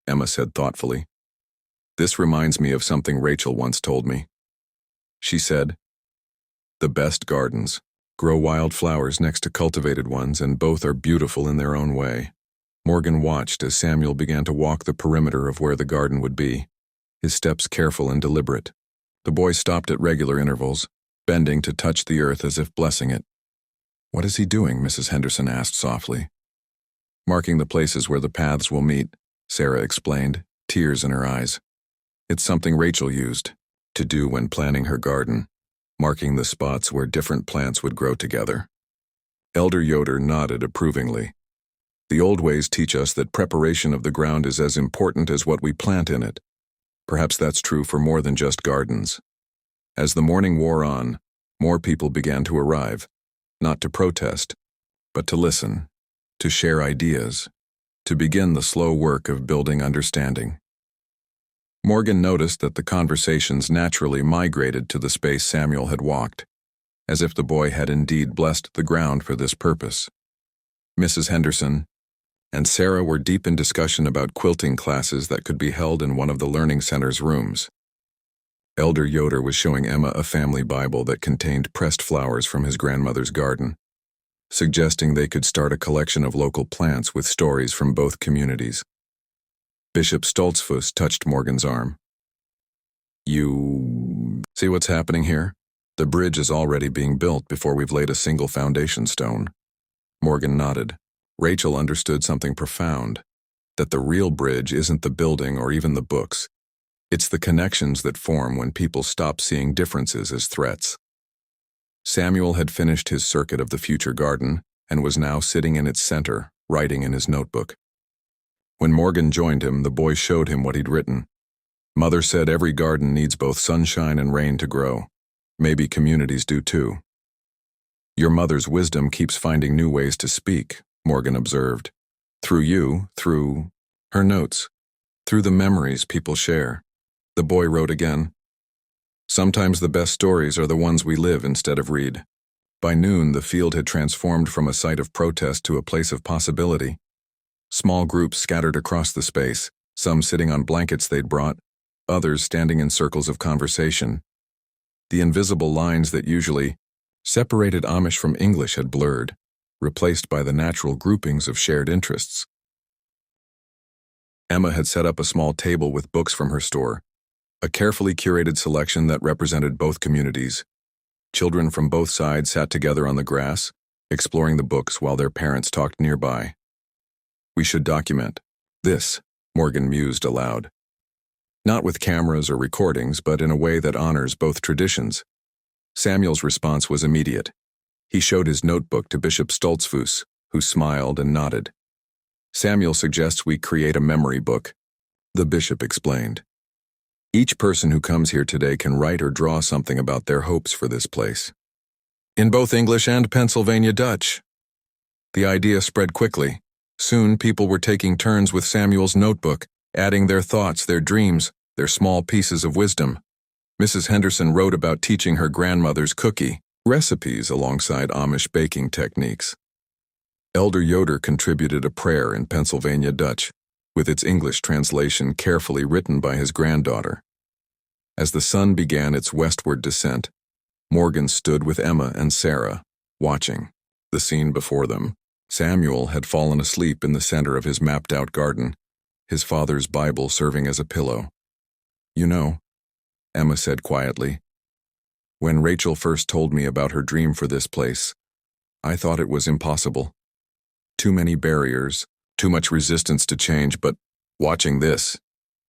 Emma said thoughtfully, "this reminds me of something Rachel once told me. She said, 'The best gardens grow wild flowers next to cultivated ones, and both are beautiful in their own way.'" Morgan watched as Samuel began to walk the perimeter of where the garden would be, his steps careful and deliberate. The boy stopped at regular intervals, bending to touch the earth as if blessing it. "What is he doing?" Mrs. Henderson asked softly. "Marking the places where the paths will meet," Sarah explained, tears in her eyes. "It's something Rachel used to do when planning her garden, marking the spots where different plants would grow together." Elder Yoder nodded approvingly. "The old ways teach us that preparation of the ground is as important as what we plant in it. Perhaps that's true for more than just gardens." As the morning wore on, more people began to arrive, not to protest, but to listen, to share ideas, to begin the slow work of building understanding. Morgan noticed that the conversations naturally migrated to the space Samuel had walked, as if the boy had indeed blessed the ground for this purpose. Mrs. Henderson, and Sarah were deep in discussion about quilting classes that could be held in one of the Learning Center's rooms. Elder Yoder was showing Emma a family Bible that contained pressed flowers from his grandmother's garden, suggesting they could start a collection of local plants with stories from both communities. Bishop Stoltzfus touched Morgan's arm. "You see what's happening here? The bridge is already being built before we've laid a single foundation stone." Morgan nodded. Rachel understood something profound, that the real bridge isn't the building or even the books. It's the connections that form when people stop seeing differences as threats. Samuel had finished his circuit of the future garden and was now sitting in its center, writing in his notebook. When Morgan joined him, the boy showed him what he'd written. "Mother said every garden needs both sunshine and rain to grow. Maybe communities do too." "Your mother's wisdom keeps finding new ways to speak," Morgan observed. "Through you, through her notes, through the memories people share." The boy wrote again. "Sometimes the best stories are the ones we live instead of read." By noon, the field had transformed from a site of protest to a place of possibility. Small groups scattered across the space, some sitting on blankets they'd brought, others standing in circles of conversation. The invisible lines that usually separated Amish from English had blurred, replaced by the natural groupings of shared interests. Emma had set up a small table with books from her store, a carefully curated selection that represented both communities. Children from both sides sat together on the grass, exploring the books while their parents talked nearby. "We should document this," Morgan mused aloud. "Not with cameras or recordings, but in a way that honors both traditions." Samuel's response was immediate. He showed his notebook to Bishop Stoltzfus, who smiled and nodded. "Samuel suggests we create a memory book," the bishop explained. "Each person who comes here today can write or draw something about their hopes for this place. In both English and Pennsylvania Dutch." The idea spread quickly. Soon people were taking turns with Samuel's notebook, adding their thoughts, their dreams, their small pieces of wisdom. Mrs. Henderson wrote about teaching her grandmother's cookie recipes alongside Amish baking techniques. Elder Yoder contributed a prayer in Pennsylvania Dutch, with its English translation carefully written by his granddaughter. As the sun began its westward descent, Morgan stood with Emma and Sarah, watching the scene before them. Samuel had fallen asleep in the center of his mapped-out garden, his father's Bible serving as a pillow. "You know," Emma said quietly, "when Rachel first told me about her dream for this place, I thought it was impossible. Too many barriers, too much resistance to change, but watching this,"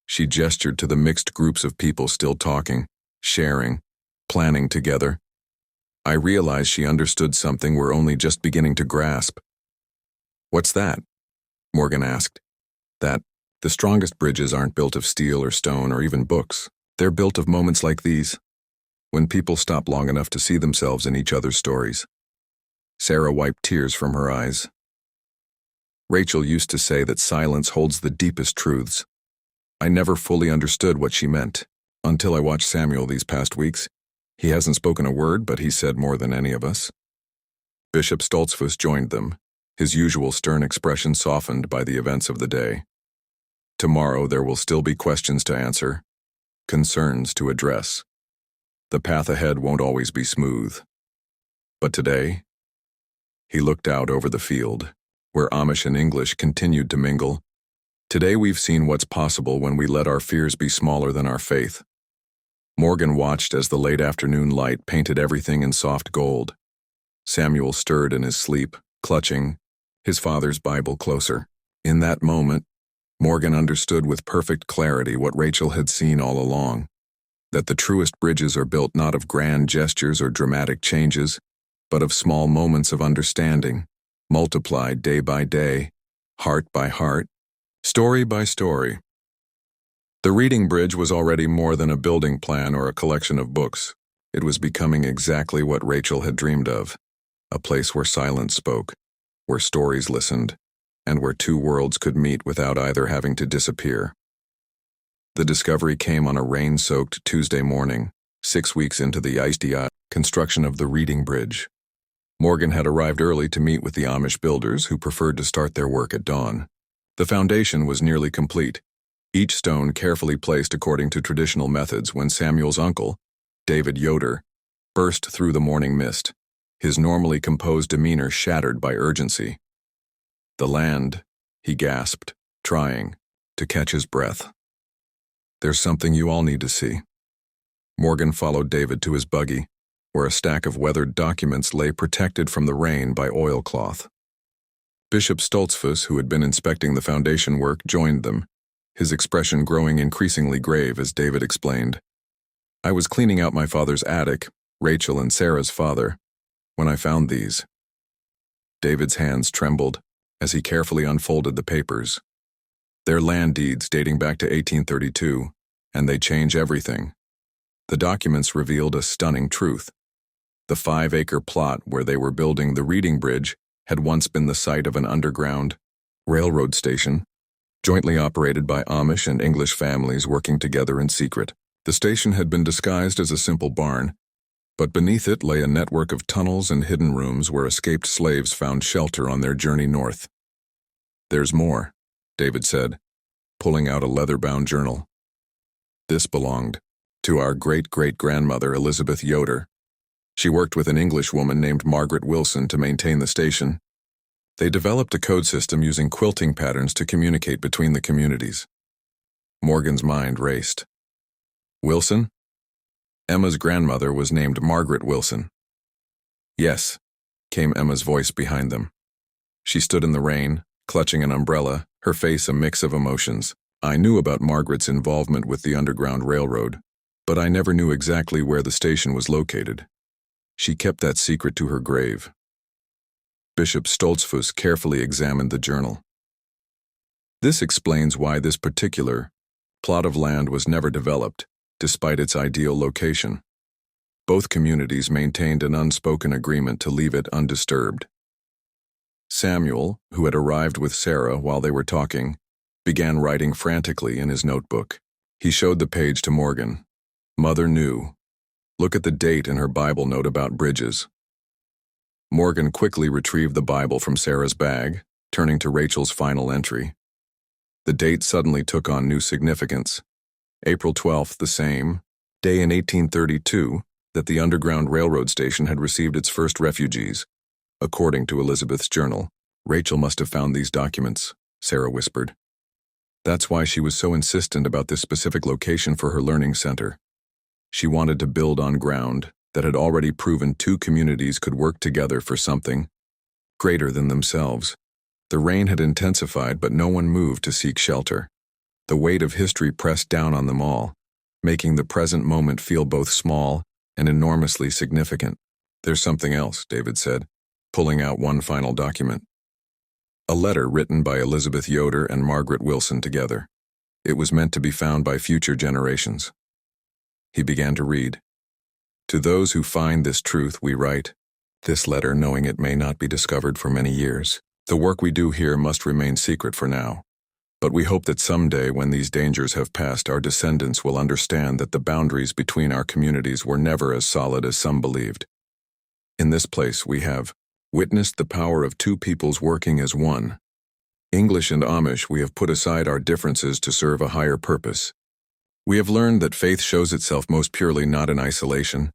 she gestured to the mixed groups of people still talking, sharing, planning together. "I realized she understood something we're only just beginning to grasp." "What's that?" Morgan asked. "That the strongest bridges aren't built of steel or stone or even books. They're built of moments like these, when people stop long enough to see themselves in each other's stories." Sarah wiped tears from her eyes. "Rachel used to say that silence holds the deepest truths. I never fully understood what she meant, until I watched Samuel these past weeks. He hasn't spoken a word, but he said more than any of us." Bishop Stoltzfus joined them, his usual stern expression softened by the events of the day. "Tomorrow there will still be questions to answer, concerns to address. The path ahead won't always be smooth. But today," he looked out over the field, where Amish and English continued to mingle. "Today we've seen what's possible when we let our fears be smaller than our faith." Morgan watched as the late afternoon light painted everything in soft gold. Samuel stirred in his sleep, clutching his father's Bible closer. In that moment, Morgan understood with perfect clarity what Rachel had seen all along, that the truest bridges are built not of grand gestures or dramatic changes, but of small moments of understanding, multiplied day by day, heart by heart, story by story. The reading bridge was already more than a building plan or a collection of books. It was becoming exactly what Rachel had dreamed of, a place where silence spoke, where stories listened, and where two worlds could meet without either having to disappear. The discovery came on a rain-soaked Tuesday morning, 6 weeks into the construction of the reading bridge. Morgan had arrived early to meet with the Amish builders who preferred to start their work at dawn. The foundation was nearly complete, each stone carefully placed according to traditional methods when Samuel's uncle, David Yoder, burst through the morning mist, his normally composed demeanor shattered by urgency. "The land," he gasped, trying to catch his breath. "There's something you all need to see." Morgan followed David to his buggy, where a stack of weathered documents lay protected from the rain by oilcloth. Bishop Stoltzfus, who had been inspecting the foundation work, joined them, his expression growing increasingly grave as David explained. "I was cleaning out my father's attic, Rachel and Sarah's father, when I found these." David's hands trembled as he carefully unfolded the papers. They're land deeds dating back to 1832, and they change everything. The documents revealed a stunning truth. The 5-acre plot where they were building the Reading Bridge had once been the site of an underground railroad station, jointly operated by Amish and English families working together in secret. The station had been disguised as a simple barn, but beneath it lay a network of tunnels and hidden rooms where escaped slaves found shelter on their journey north. "There's more," David said, pulling out a leather-bound journal. "This belonged to our great-great-grandmother Elizabeth Yoder. She worked with an English woman named Margaret Wilson to maintain the station. They developed a code system using quilting patterns to communicate between the communities." Morgan's mind raced. "Wilson? Emma's grandmother was named Margaret Wilson." "Yes," came Emma's voice behind them. She stood in the rain, clutching an umbrella, her face a mix of emotions. "I knew about Margaret's involvement with the Underground Railroad, but I never knew exactly where the station was located. She kept that secret to her grave." Bishop Stoltzfus carefully examined the journal. "This explains why this particular plot of land was never developed, despite its ideal location. Both communities maintained an unspoken agreement to leave it undisturbed." Samuel, who had arrived with Sarah while they were talking, began writing frantically in his notebook. He showed the page to Morgan. "Mother knew. Look at the date in her Bible note about bridges." Morgan quickly retrieved the Bible from Sarah's bag, turning to Rachel's final entry. The date suddenly took on new significance. April 12th, the same day in 1832 that the Underground Railroad station had received its first refugees, according to Elizabeth's journal. "Rachel must have found these documents," Sarah whispered. "That's why she was so insistent about this specific location for her learning center. She wanted to build on ground that had already proven two communities could work together for something greater than themselves." The rain had intensified, but no one moved to seek shelter. The weight of history pressed down on them all, making the present moment feel both small and enormously significant. "There's something else," David said, pulling out one final document. A letter written by Elizabeth Yoder and Margaret Wilson together. It was meant to be found by future generations. He began to read. "To those who find this truth we write this letter, knowing it may not be discovered for many years. The work we do here must remain secret for now. But we hope that someday, when these dangers have passed, our descendants will understand that the boundaries between our communities were never as solid as some believed. In this place we have witnessed the power of two peoples working as one. English and Amish, we have put aside our differences to serve a higher purpose. We have learned that faith shows itself most purely not in isolation,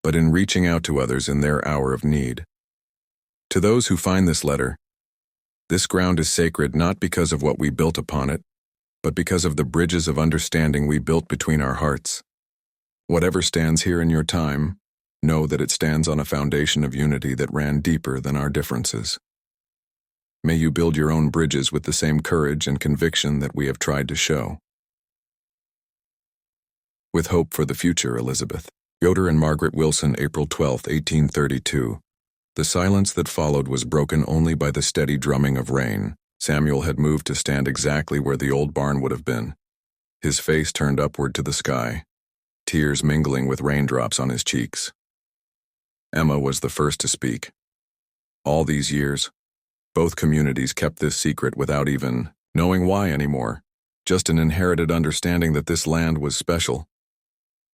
but in reaching out to others in their hour of need. To those who find this letter, this ground is sacred not because of what we built upon it, but because of the bridges of understanding we built between our hearts. Whatever stands here in your time, know that it stands on a foundation of unity that ran deeper than our differences. May you build your own bridges with the same courage and conviction that we have tried to show. With hope for the future, Elizabeth." Yoder and Margaret Wilson, April 12, 1832. The silence that followed was broken only by the steady drumming of rain. Samuel had moved to stand exactly where the old barn would have been, his face turned upward to the sky, tears mingling with raindrops on his cheeks. Emma was the first to speak. All these years, both communities kept this secret without even knowing why anymore, just an inherited understanding that this land was special.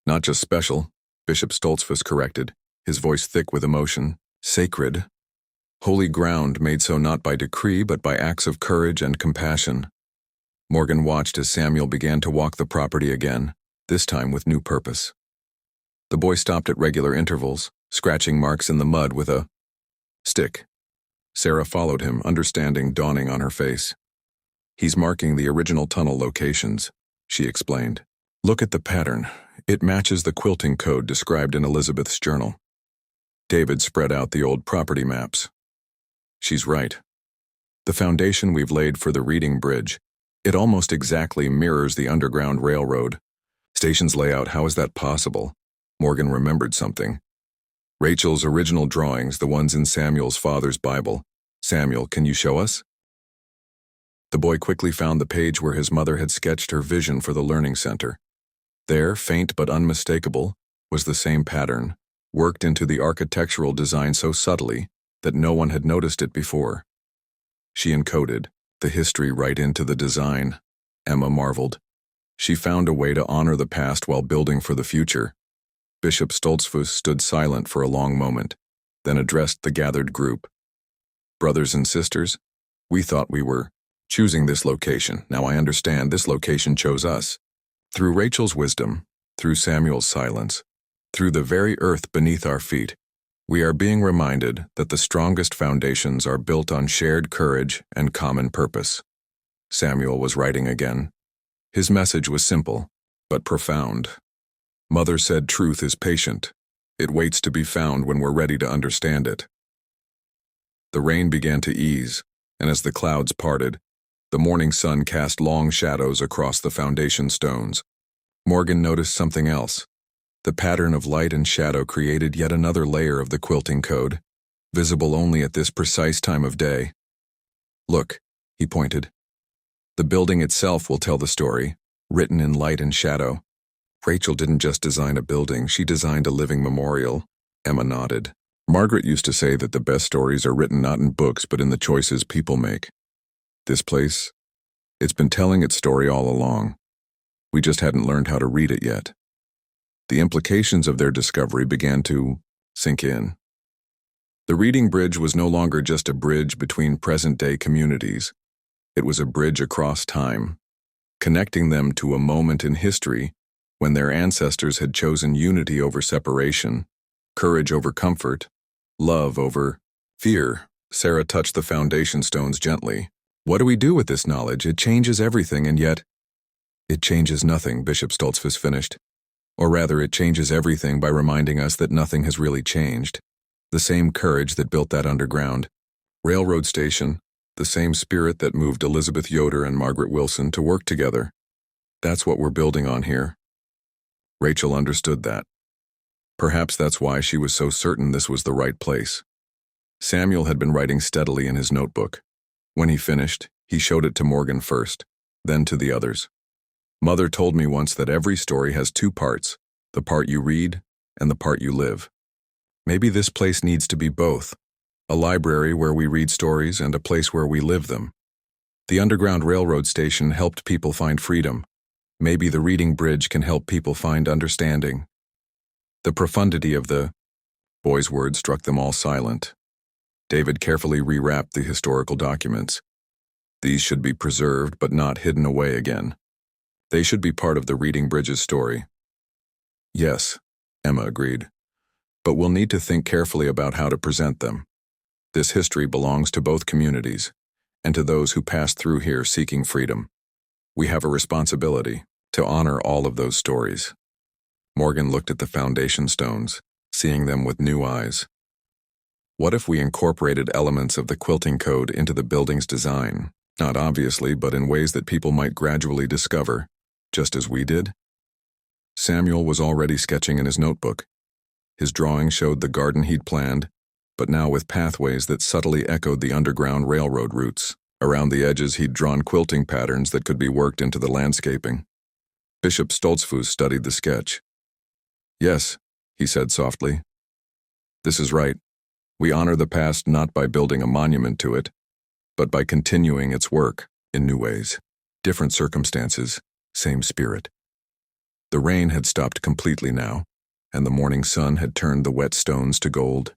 Not just special, Bishop Stoltzfus corrected, his voice thick with emotion, sacred, Holy ground made so not by decree but by acts of courage and compassion. Morgan watched as Samuel began to walk the property again, this time with new purpose. The boy stopped at regular intervals, scratching marks in the mud with a stick. Sarah followed him, understanding dawning on her face. He's marking the original tunnel locations, she explained. Look at the pattern. It matches the quilting code described in Elizabeth's journal. David spread out the old property maps. She's right. The foundation we've laid for the Reading Bridge, it almost exactly mirrors the Underground Railroad. Station's layout, how is that possible? Morgan remembered something. Rachel's original drawings, the ones in Samuel's father's Bible. Samuel, can you show us? The boy quickly found the page where his mother had sketched her vision for the learning center. There, faint but unmistakable, was the same pattern, worked into the architectural design so subtly that no one had noticed it before. She encoded the history right into the design, Emma marveled. She found a way to honor the past while building for the future. Bishop Stoltzfus stood silent for a long moment, then addressed the gathered group. Brothers and sisters, we thought we were choosing this location. Now I understand this location chose us. Through Rachel's wisdom, through Samuel's silence, through the very earth beneath our feet, we are being reminded that the strongest foundations are built on shared courage and common purpose. Samuel was writing again. His message was simple, but profound. Mother said truth is patient. It waits to be found when we're ready to understand it. The rain began to ease, and as the clouds parted, the morning sun cast long shadows across the foundation stones. Morgan noticed something else. The pattern of light and shadow created yet another layer of the quilting code, visible only at this precise time of day. Look, he pointed. The building itself will tell the story, written in light and shadow. Rachel didn't just design a building, she designed a living memorial. Emma nodded. Margaret used to say that the best stories are written not in books but in the choices people make. This place, it's been telling its story all along. We just hadn't learned how to read it yet. The implications of their discovery began to sink in. The Reading Bridge was no longer just a bridge between present-day communities. It was a bridge across time, connecting them to a moment in history when their ancestors had chosen unity over separation, courage over comfort, love over fear. Sarah touched the foundation stones gently. What do we do with this knowledge? It changes everything, and yet it changes nothing, Bishop Stoltzfus finished. Or rather, it changes everything by reminding us that nothing has really changed. The same courage that built that underground railroad station, the same spirit that moved Elizabeth Yoder and Margaret Wilson to work together. That's what we're building on here. Rachel understood that. Perhaps that's why she was so certain this was the right place. Samuel had been writing steadily in his notebook. When he finished, he showed it to Morgan first, then to the others. Mother told me once that every story has two parts, the part you read and the part you live. Maybe this place needs to be both, a library where we read stories and a place where we live them. The Underground Railroad station helped people find freedom. Maybe the Reading Bridge can help people find understanding. The profundity of the boy's words struck them all silent. David carefully rewrapped the historical documents. These should be preserved but not hidden away again. They should be part of the Reading Bridge's story. Yes, Emma agreed. But we'll need to think carefully about how to present them. This history belongs to both communities, and to those who passed through here seeking freedom. We have a responsibility to honor all of those stories. Morgan looked at the foundation stones, seeing them with new eyes. What if we incorporated elements of the quilting code into the building's design? Not obviously, but in ways that people might gradually discover, just as we did? Samuel was already sketching in his notebook. His drawing showed the garden he'd planned, but now with pathways that subtly echoed the Underground Railroad routes. Around the edges he'd drawn quilting patterns that could be worked into the landscaping. Bishop Stoltzfus studied the sketch. Yes, he said softly. This is right. We honor the past not by building a monument to it, but by continuing its work in new ways. Different circumstances, same spirit. The rain had stopped completely now, and the morning sun had turned the wet stones to gold.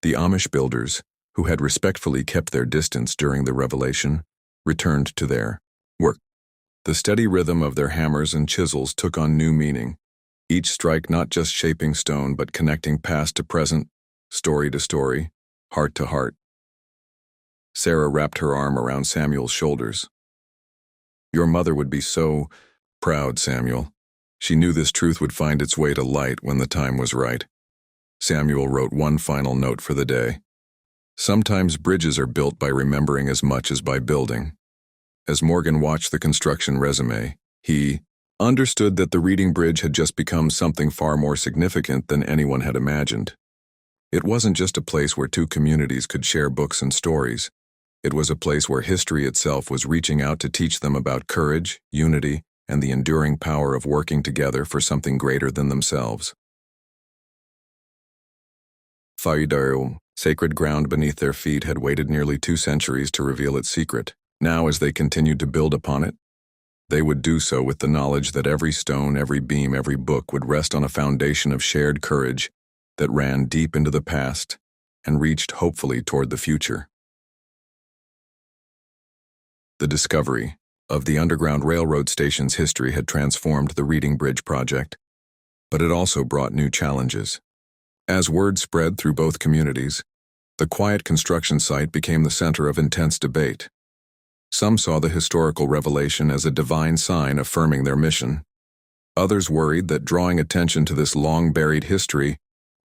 The Amish builders, who had respectfully kept their distance during the revelation, returned to their work. The steady rhythm of their hammers and chisels took on new meaning, each strike not just shaping stone but connecting past to present, story to story, heart to heart. Sarah wrapped her arm around Samuel's shoulders. "Your mother would be so proud, Samuel." She knew this truth would find its way to light when the time was right. Samuel wrote one final note for the day. Sometimes bridges are built by remembering as much as by building. As Morgan watched the construction resume, he understood that the reading bridge had just become something far more significant than anyone had imagined. It wasn't just a place where two communities could share books and stories. It was a place where history itself was reaching out to teach them about courage, unity, and the enduring power of working together for something greater than themselves. Yoder, sacred ground beneath their feet, had waited nearly 2 centuries to reveal its secret. Now, as they continued to build upon it, they would do so with the knowledge that every stone, every beam, every book would rest on a foundation of shared courage that ran deep into the past and reached hopefully toward the future. The discovery of the Underground Railroad station's history had transformed the Reading Bridge project, but it also brought new challenges. As word spread through both communities, the quiet construction site became the center of intense debate. Some saw the historical revelation as a divine sign affirming their mission. Others worried that drawing attention to this long-buried history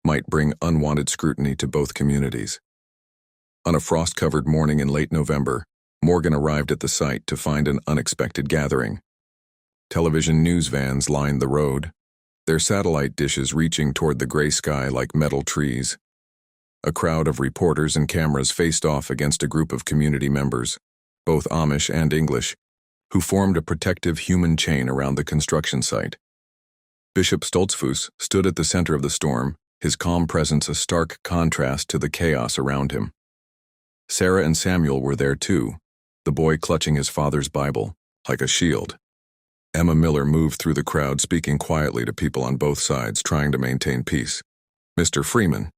might bring unwanted scrutiny to both communities. On a frost-covered morning in late November, Morgan arrived at the site to find an unexpected gathering. Television news vans lined the road, their satellite dishes reaching toward the gray sky like metal trees. A crowd of reporters and cameras faced off against a group of community members, both Amish and English, who formed a protective human chain around the construction site. Bishop Stoltzfus stood at the center of the storm, his calm presence a stark contrast to the chaos around him. Sarah and Samuel were there too, the boy clutching his father's Bible, like a shield. Emma Miller moved through the crowd, speaking quietly to people on both sides, trying to maintain peace. "Mr. Freeman."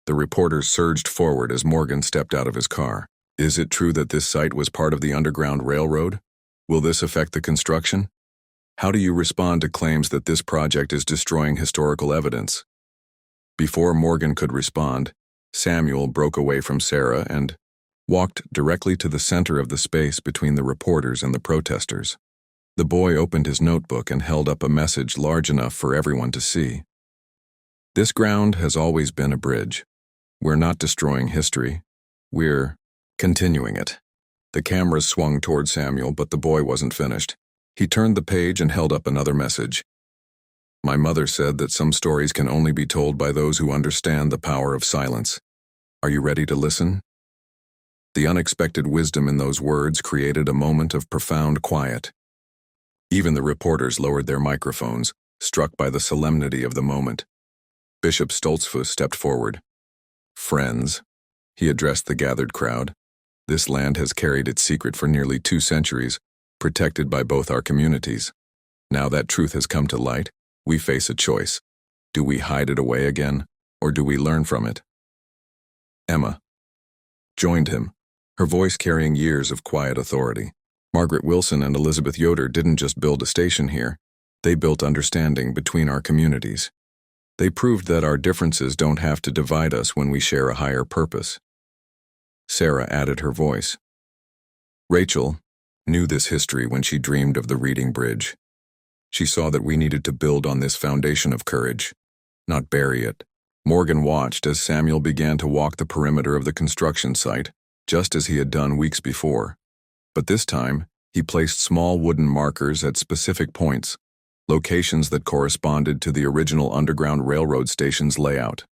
The reporters surged forward as Morgan stepped out of his car. "Is it true that this site was part of the Underground Railroad? Will this affect the construction? How do you respond to claims that this project is destroying historical evidence?" Before Morgan could respond, Samuel broke away from Sarah and walked directly to the center of the space between the reporters and the protesters. The boy opened his notebook and held up a message large enough for everyone to see. "This ground has always been a bridge. We're not destroying history. We're continuing it." The cameras swung toward Samuel, but the boy wasn't finished. He turned the page and held up another message. "My mother said that some stories can only be told by those who understand the power of silence. Are you ready to listen?" The unexpected wisdom in those words created a moment of profound quiet. Even the reporters lowered their microphones, struck by the solemnity of the moment. Bishop Stoltzfus stepped forward. "Friends," he addressed the gathered crowd, "this land has carried its secret for nearly 2 centuries, protected by both our communities. Now that truth has come to light, we face a choice. Do we hide it away again, or do we learn from it?" Emma joined him, her voice carrying years of quiet authority. "Margaret Wilson and Elizabeth Yoder didn't just build a station here, they built understanding between our communities. They proved that our differences don't have to divide us when we share a higher purpose." Sarah added her voice. "Rachel knew this history when she dreamed of the Reading Bridge. She saw that we needed to build on this foundation of courage, not bury it." Morgan watched as Samuel began to walk the perimeter of the construction site, just as he had done weeks before. But this time, he placed small wooden markers at specific points, locations that corresponded to the original Underground Railroad station's layout.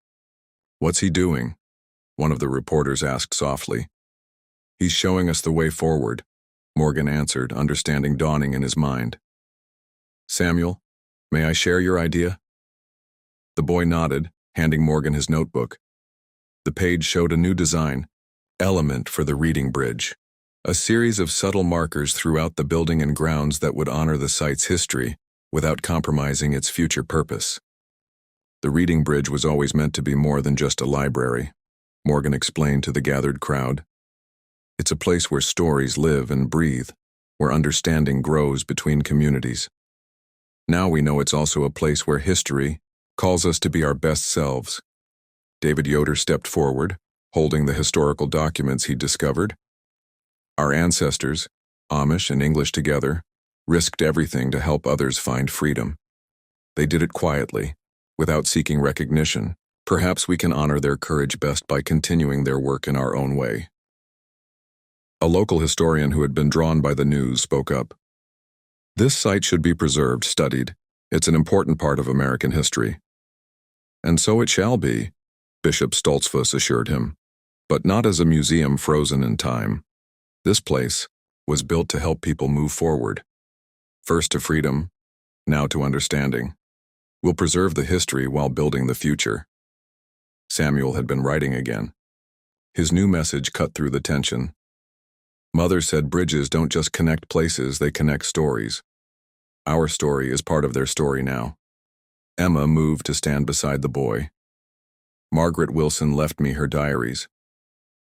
"What's he doing?" one of the reporters asked softly. "He's showing us the way forward," Morgan answered, understanding dawning in his mind. "Samuel, may I share your idea?" The boy nodded, handing Morgan his notebook. The page showed a new design, element for the Reading Bridge. A series of subtle markers throughout the building and grounds that would honor the site's history without compromising its future purpose. The Reading Bridge was always meant to be more than just a library. Morgan explained to the gathered crowd. It's a place where stories live and breathe, where understanding grows between communities. Now we know it's also a place where history calls us to be our best selves. David Yoder stepped forward, holding the historical documents he discovered. Our ancestors, Amish and English together, risked everything to help others find freedom. They did it quietly, without seeking recognition. Perhaps we can honor their courage best by continuing their work in our own way. A local historian who had been drawn by the news spoke up. This site should be preserved, studied. It's an important part of American history. And so it shall be, Bishop Stoltzfus assured him, but not as a museum frozen in time. This place was built to help people move forward. First to freedom, now to understanding. We'll preserve the history while building the future. Samuel had been writing again. His new message cut through the tension. Mother said bridges don't just connect places, they connect stories. Our story is part of their story now. Emma moved to stand beside the boy. Margaret Wilson left me her diaries.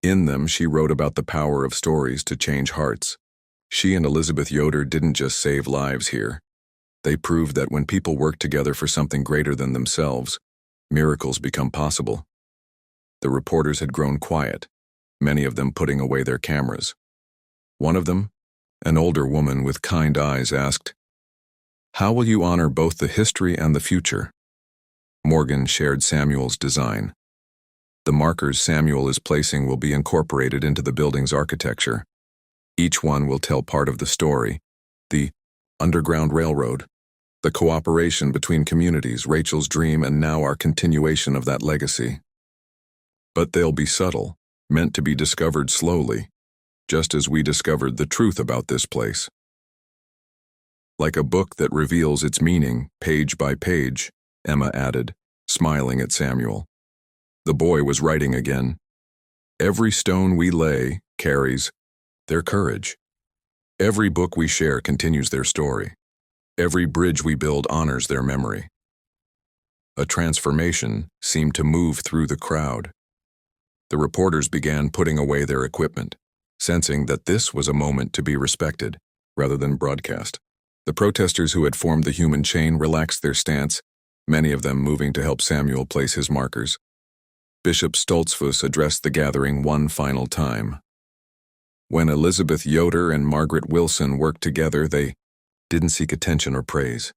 In them, she wrote about the power of stories to change hearts. She and Elizabeth Yoder didn't just save lives here. They proved that when people work together for something greater than themselves, miracles become possible. The reporters had grown quiet, many of them putting away their cameras. One of them, an older woman with kind eyes, asked, "How will you honor both the history and the future?" Morgan shared Samuel's design. The markers Samuel is placing will be incorporated into the building's architecture. Each one will tell part of the story: the Underground Railroad, the cooperation between communities, Rachel's dream, and now our continuation of that legacy. But they'll be subtle, meant to be discovered slowly, just as we discovered the truth about this place. Like a book that reveals its meaning, page by page, Emma added, smiling at Samuel. The boy was writing again. Every stone we lay carries their courage. Every book we share continues their story. Every bridge we build honors their memory. A transformation seemed to move through the crowd. The reporters began putting away their equipment, sensing that this was a moment to be respected, rather than broadcast. The protesters who had formed the human chain relaxed their stance, many of them moving to help Samuel place his markers. Bishop Stoltzfus addressed the gathering one final time. When Elizabeth Yoder and Margaret Wilson worked together, they didn't seek attention or praise.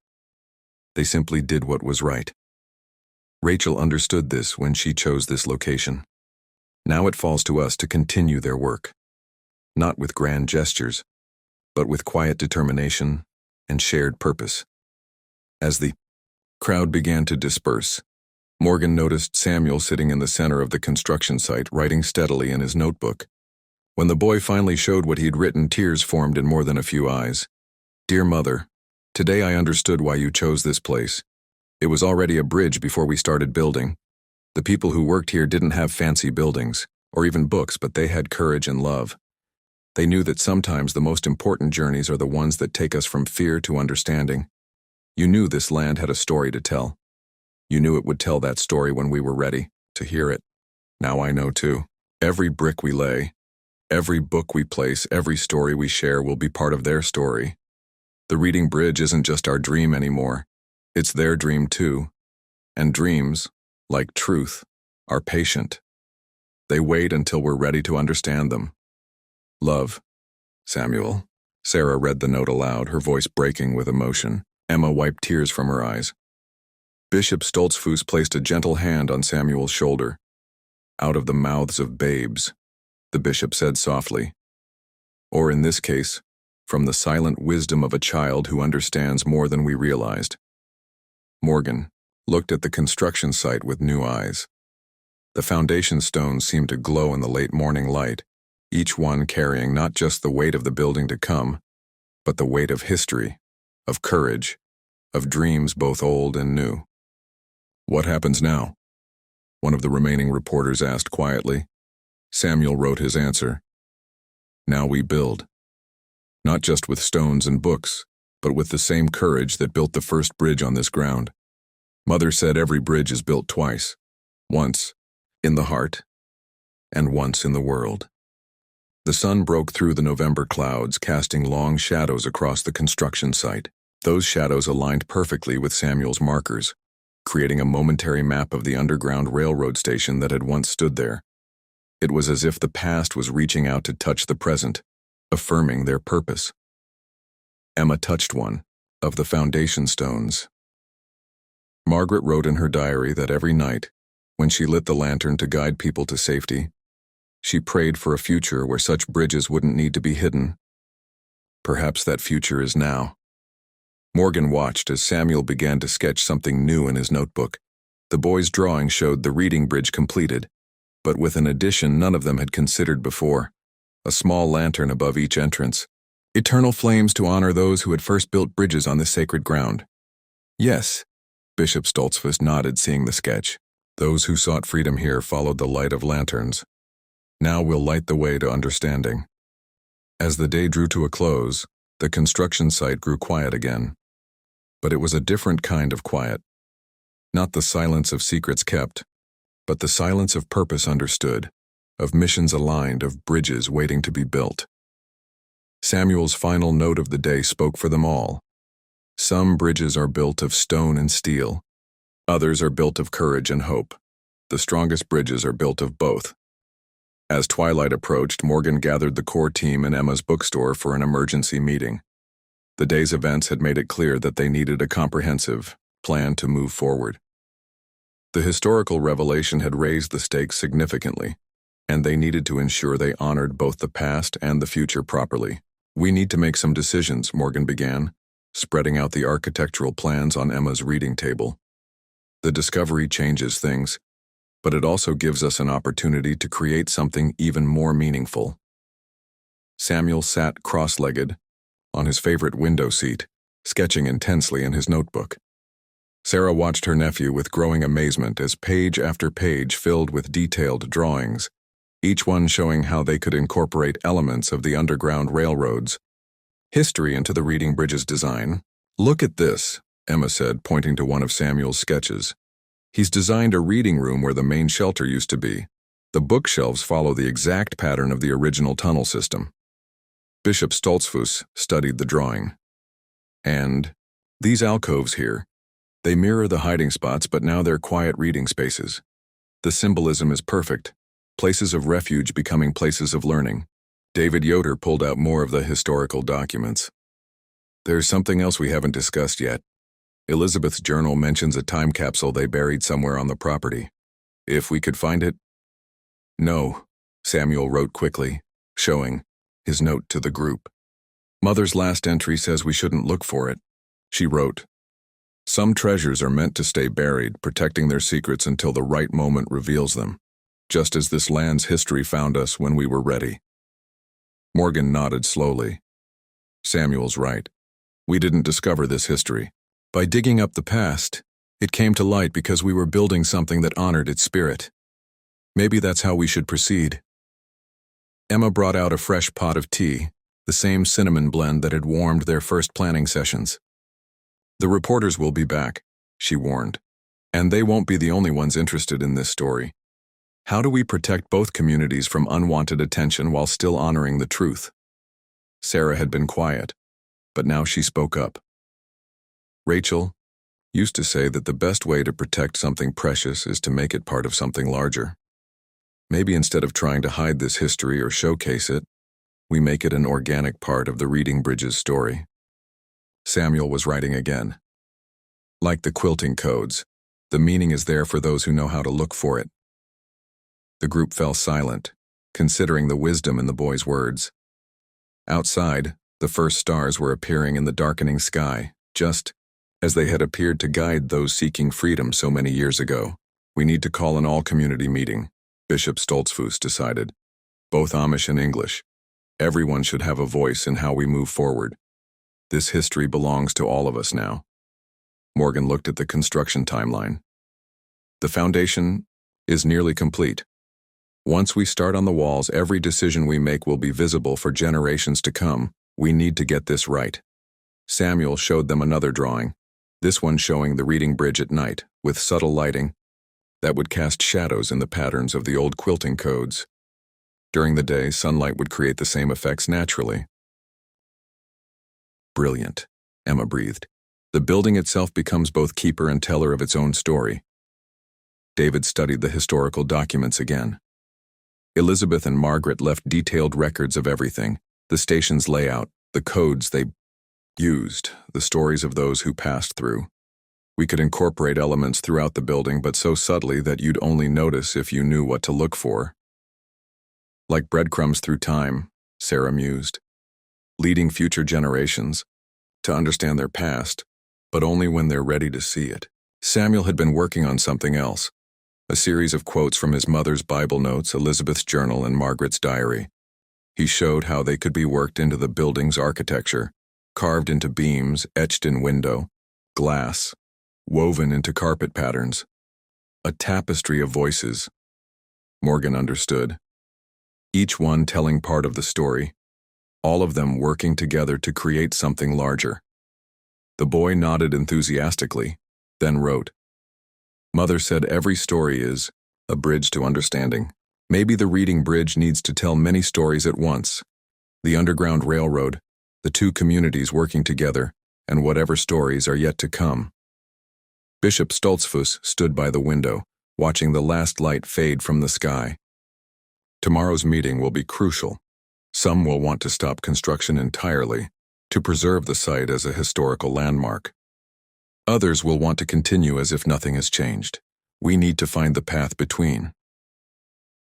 They simply did what was right. Rachel understood this when she chose this location. Now it falls to us to continue their work, not with grand gestures, but with quiet determination and shared purpose. As the crowd began to disperse, Morgan noticed Samuel sitting in the center of the construction site, writing steadily in his notebook. When the boy finally showed what he'd written, tears formed in more than a few eyes. "Dear Mother, today I understood why you chose this place. It was already a bridge before we started building. The people who worked here didn't have fancy buildings, or even books, but they had courage and love. They knew that sometimes the most important journeys are the ones that take us from fear to understanding. You knew this land had a story to tell. You knew it would tell that story when we were ready to hear it. Now I know too. Every brick we lay, every book we place, every story we share will be part of their story. The Reading Bridge isn't just our dream anymore. It's their dream too. And dreams, like truth, are patient. They wait until we're ready to understand them. Love, Samuel." Sarah read the note aloud, her voice breaking with emotion. Emma wiped tears from her eyes. Bishop Stoltzfus placed a gentle hand on Samuel's shoulder. "Out of the mouths of babes," the bishop said softly. "Or in this case, from the silent wisdom of a child who understands more than we realized." Morgan looked at the construction site with new eyes. The foundation stones seemed to glow in the late morning light, each one carrying not just the weight of the building to come, but the weight of history, of courage, of dreams both old and new. "What happens now?" one of the remaining reporters asked quietly. Samuel wrote his answer. "Now we build. Not just with stones and books, but with the same courage that built the first bridge on this ground. Mother said every bridge is built twice. Once, in the heart, and once in the world. The sun broke through the November clouds, casting long shadows across the construction site. Those shadows aligned perfectly with Samuel's markers, creating a momentary map of the underground railroad station that had once stood there. It was as if the past was reaching out to touch the present, affirming their purpose. Emma touched one of the foundation stones. Margaret wrote in her diary that every night, when she lit the lantern to guide people to safety, she prayed for a future where such bridges wouldn't need to be hidden. Perhaps that future is now. Morgan watched as Samuel began to sketch something new in his notebook. The boys' drawing showed the reading bridge completed, but with an addition none of them had considered before: a small lantern above each entrance. Eternal flames to honor those who had first built bridges on this sacred ground. Yes, Bishop Stoltzfus nodded, seeing the sketch. Those who sought freedom here followed the light of lanterns. Now we'll light the way to understanding. As the day drew to a close, the construction site grew quiet again. But it was a different kind of quiet. Not the silence of secrets kept, but the silence of purpose understood, of missions aligned, of bridges waiting to be built. Samuel's final note of the day spoke for them all. Some bridges are built of stone and steel. Others are built of courage and hope. The strongest bridges are built of both. As twilight approached, Morgan gathered the core team in Emma's bookstore for an emergency meeting. The day's events had made it clear that they needed a comprehensive plan to move forward. The historical revelation had raised the stakes significantly, and they needed to ensure they honored both the past and the future properly. We need to make some decisions, Morgan began, spreading out the architectural plans on Emma's reading table. The discovery changes things, but it also gives us an opportunity to create something even more meaningful. Samuel sat cross-legged on his favorite window seat, sketching intensely in his notebook. Sarah watched her nephew with growing amazement as page after page filled with detailed drawings, each one showing how they could incorporate elements of the Underground Railroad's history into the reading bridge's design. Look at this, Emma said, pointing to one of Samuel's sketches. He's designed a reading room where the main shelter used to be. The bookshelves follow the exact pattern of the original tunnel system. Bishop Stoltzfus studied the drawing. And these alcoves here, they mirror the hiding spots, but now they're quiet reading spaces. The symbolism is perfect, places of refuge becoming places of learning. David Yoder pulled out more of the historical documents. There's something else we haven't discussed yet. Elizabeth's journal mentions a time capsule they buried somewhere on the property. If we could find it? No, Samuel wrote quickly, showing his note to the group. Mother's last entry says we shouldn't look for it. She wrote, "Some treasures are meant to stay buried, protecting their secrets until the right moment reveals them, just as this land's history found us when we were ready." Morgan nodded slowly. Samuel's right. We didn't discover this history. By digging up the past, it came to light because we were building something that honored its spirit. Maybe that's how we should proceed. Emma brought out a fresh pot of tea, the same cinnamon blend that had warmed their first planning sessions. "The reporters will be back," she warned, "and they won't be the only ones interested in this story. How do we protect both communities from unwanted attention while still honoring the truth?" Sarah had been quiet, but now she spoke up. "Rachel used to say that the best way to protect something precious is to make it part of something larger. Maybe instead of trying to hide this history or showcase it, we make it an organic part of the Reading Bridge's story." Samuel was writing again. "Like the quilting codes, the meaning is there for those who know how to look for it." The group fell silent, considering the wisdom in the boy's words. Outside, the first stars were appearing in the darkening sky, just as they had appeared to guide those seeking freedom so many years ago. "We need to call an all-community meeting," Bishop Stoltzfus decided. "Both Amish and English. Everyone should have a voice in how we move forward. This history belongs to all of us now." Morgan looked at the construction timeline. "The foundation is nearly complete. Once we start on the walls, every decision we make will be visible for generations to come. We need to get this right." Samuel showed them another drawing, this one showing the reading bridge at night, with subtle lighting that would cast shadows in the patterns of the old quilting codes. During the day, sunlight would create the same effects naturally. Brilliant, Emma breathed. The building itself becomes both keeper and teller of its own story. David studied the historical documents again. Elizabeth and Margaret left detailed records of everything: the station's layout, the codes they used, the stories of those who passed through. We could incorporate elements throughout the building, but so subtly that you'd only notice if you knew what to look for. Like breadcrumbs through time, Sarah mused, leading future generations to understand their past, but only when they're ready to see it. Samuel had been working on something else, a series of quotes from his mother's Bible notes, Elizabeth's journal, and Margaret's diary. He showed how they could be worked into the building's architecture, carved into beams, etched in window, glass, woven into carpet patterns. A tapestry of voices. Morgan understood. Each one telling part of the story, all of them working together to create something larger. The boy nodded enthusiastically, then wrote, "Mother said every story is a bridge to understanding. Maybe the reading bridge needs to tell many stories at once. The Underground Railroad, the two communities working together, and whatever stories are yet to come." Bishop Stoltzfus stood by the window, watching the last light fade from the sky. Tomorrow's meeting will be crucial. Some will want to stop construction entirely, to preserve the site as a historical landmark. Others will want to continue as if nothing has changed. We need to find the path between.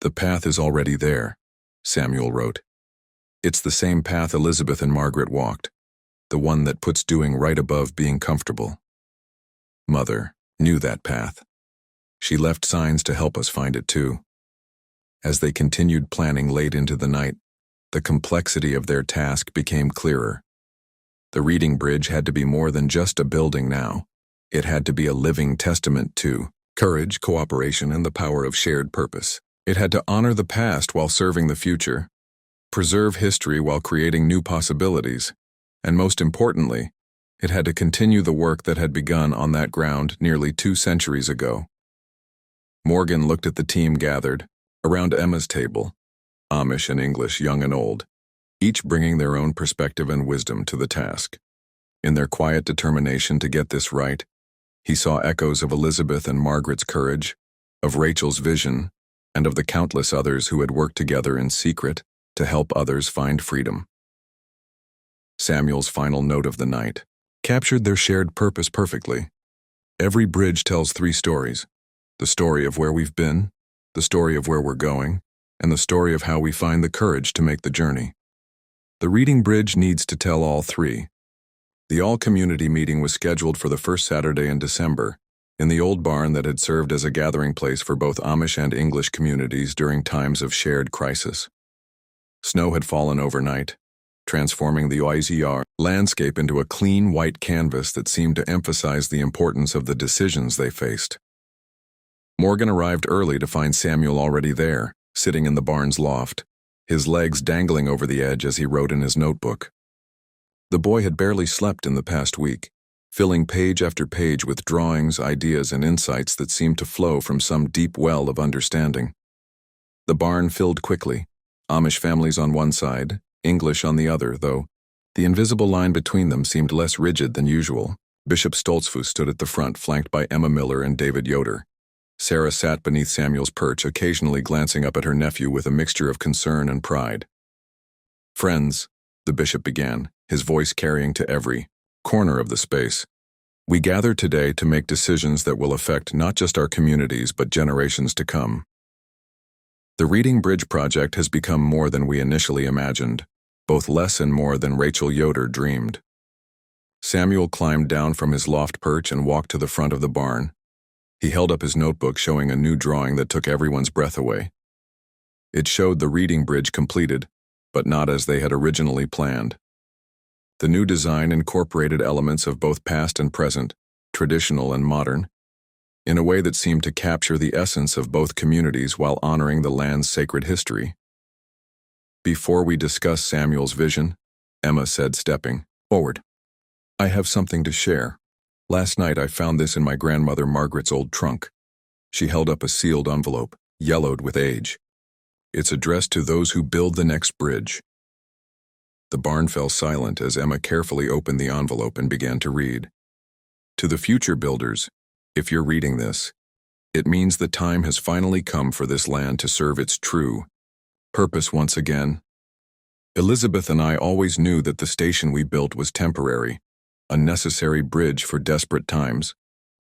"The path is already there," Samuel wrote. "It's the same path Elizabeth and Margaret walked, the one that puts doing right above being comfortable. Mother knew that path. She left signs to help us find it too." As they continued planning late into the night, the complexity of their task became clearer. The reading bridge had to be more than just a building now. It had to be a living testament to courage, cooperation, and the power of shared purpose. It had to honor the past while serving the future, preserve history while creating new possibilities, and most importantly, it had to continue the work that had begun on that ground nearly 2 centuries ago. Morgan looked at the team gathered around Emma's table, Amish and English, young and old, each bringing their own perspective and wisdom to the task. In their quiet determination to get this right, he saw echoes of Elizabeth and Margaret's courage, of Rachel's vision, and of the countless others who had worked together in secret to help others find freedom. Samuel's final note of the night captured their shared purpose perfectly. Every bridge tells 3 stories: the story of where we've been, the story of where we're going, and the story of how we find the courage to make the journey. The reading bridge needs to tell all 3. The all-community meeting was scheduled for the first Saturday in December, in the old barn that had served as a gathering place for both Amish and English communities during times of shared crisis. Snow had fallen overnight, transforming the OIZR landscape into a clean white canvas that seemed to emphasize the importance of the decisions they faced. Morgan arrived early to find Samuel already there, sitting in the barn's loft, his legs dangling over the edge as he wrote in his notebook. The boy had barely slept in the past week, filling page after page with drawings, ideas, and insights that seemed to flow from some deep well of understanding. The barn filled quickly, Amish families on one side, English on the other, though the invisible line between them seemed less rigid than usual. Bishop Stoltzfus stood at the front, flanked by Emma Miller and David Yoder. Sarah sat beneath Samuel's perch, occasionally glancing up at her nephew with a mixture of concern and pride. "Friends," the bishop began, his voice carrying to every corner of the space, "we gather today to make decisions that will affect not just our communities but generations to come. The Reading Bridge project has become more than we initially imagined, both less and more than Rachel Yoder dreamed." Samuel climbed down from his loft perch and walked to the front of the barn. He held up his notebook, showing a new drawing that took everyone's breath away. It showed the reading bridge completed, but not as they had originally planned. The new design incorporated elements of both past and present, traditional and modern, in a way that seemed to capture the essence of both communities while honoring the land's sacred history. "Before we discuss Samuel's vision," Emma said, stepping forward, "I have something to share. Last night I found this in my grandmother Margaret's old trunk." She held up a sealed envelope, yellowed with age. It's addressed to those who build the next bridge. The barn fell silent as Emma carefully opened the envelope and began to read. To the future builders, if you're reading this, it means the time has finally come for this land to serve its true purpose once again. Elizabeth and I always knew that the station we built was temporary, a necessary bridge for desperate times,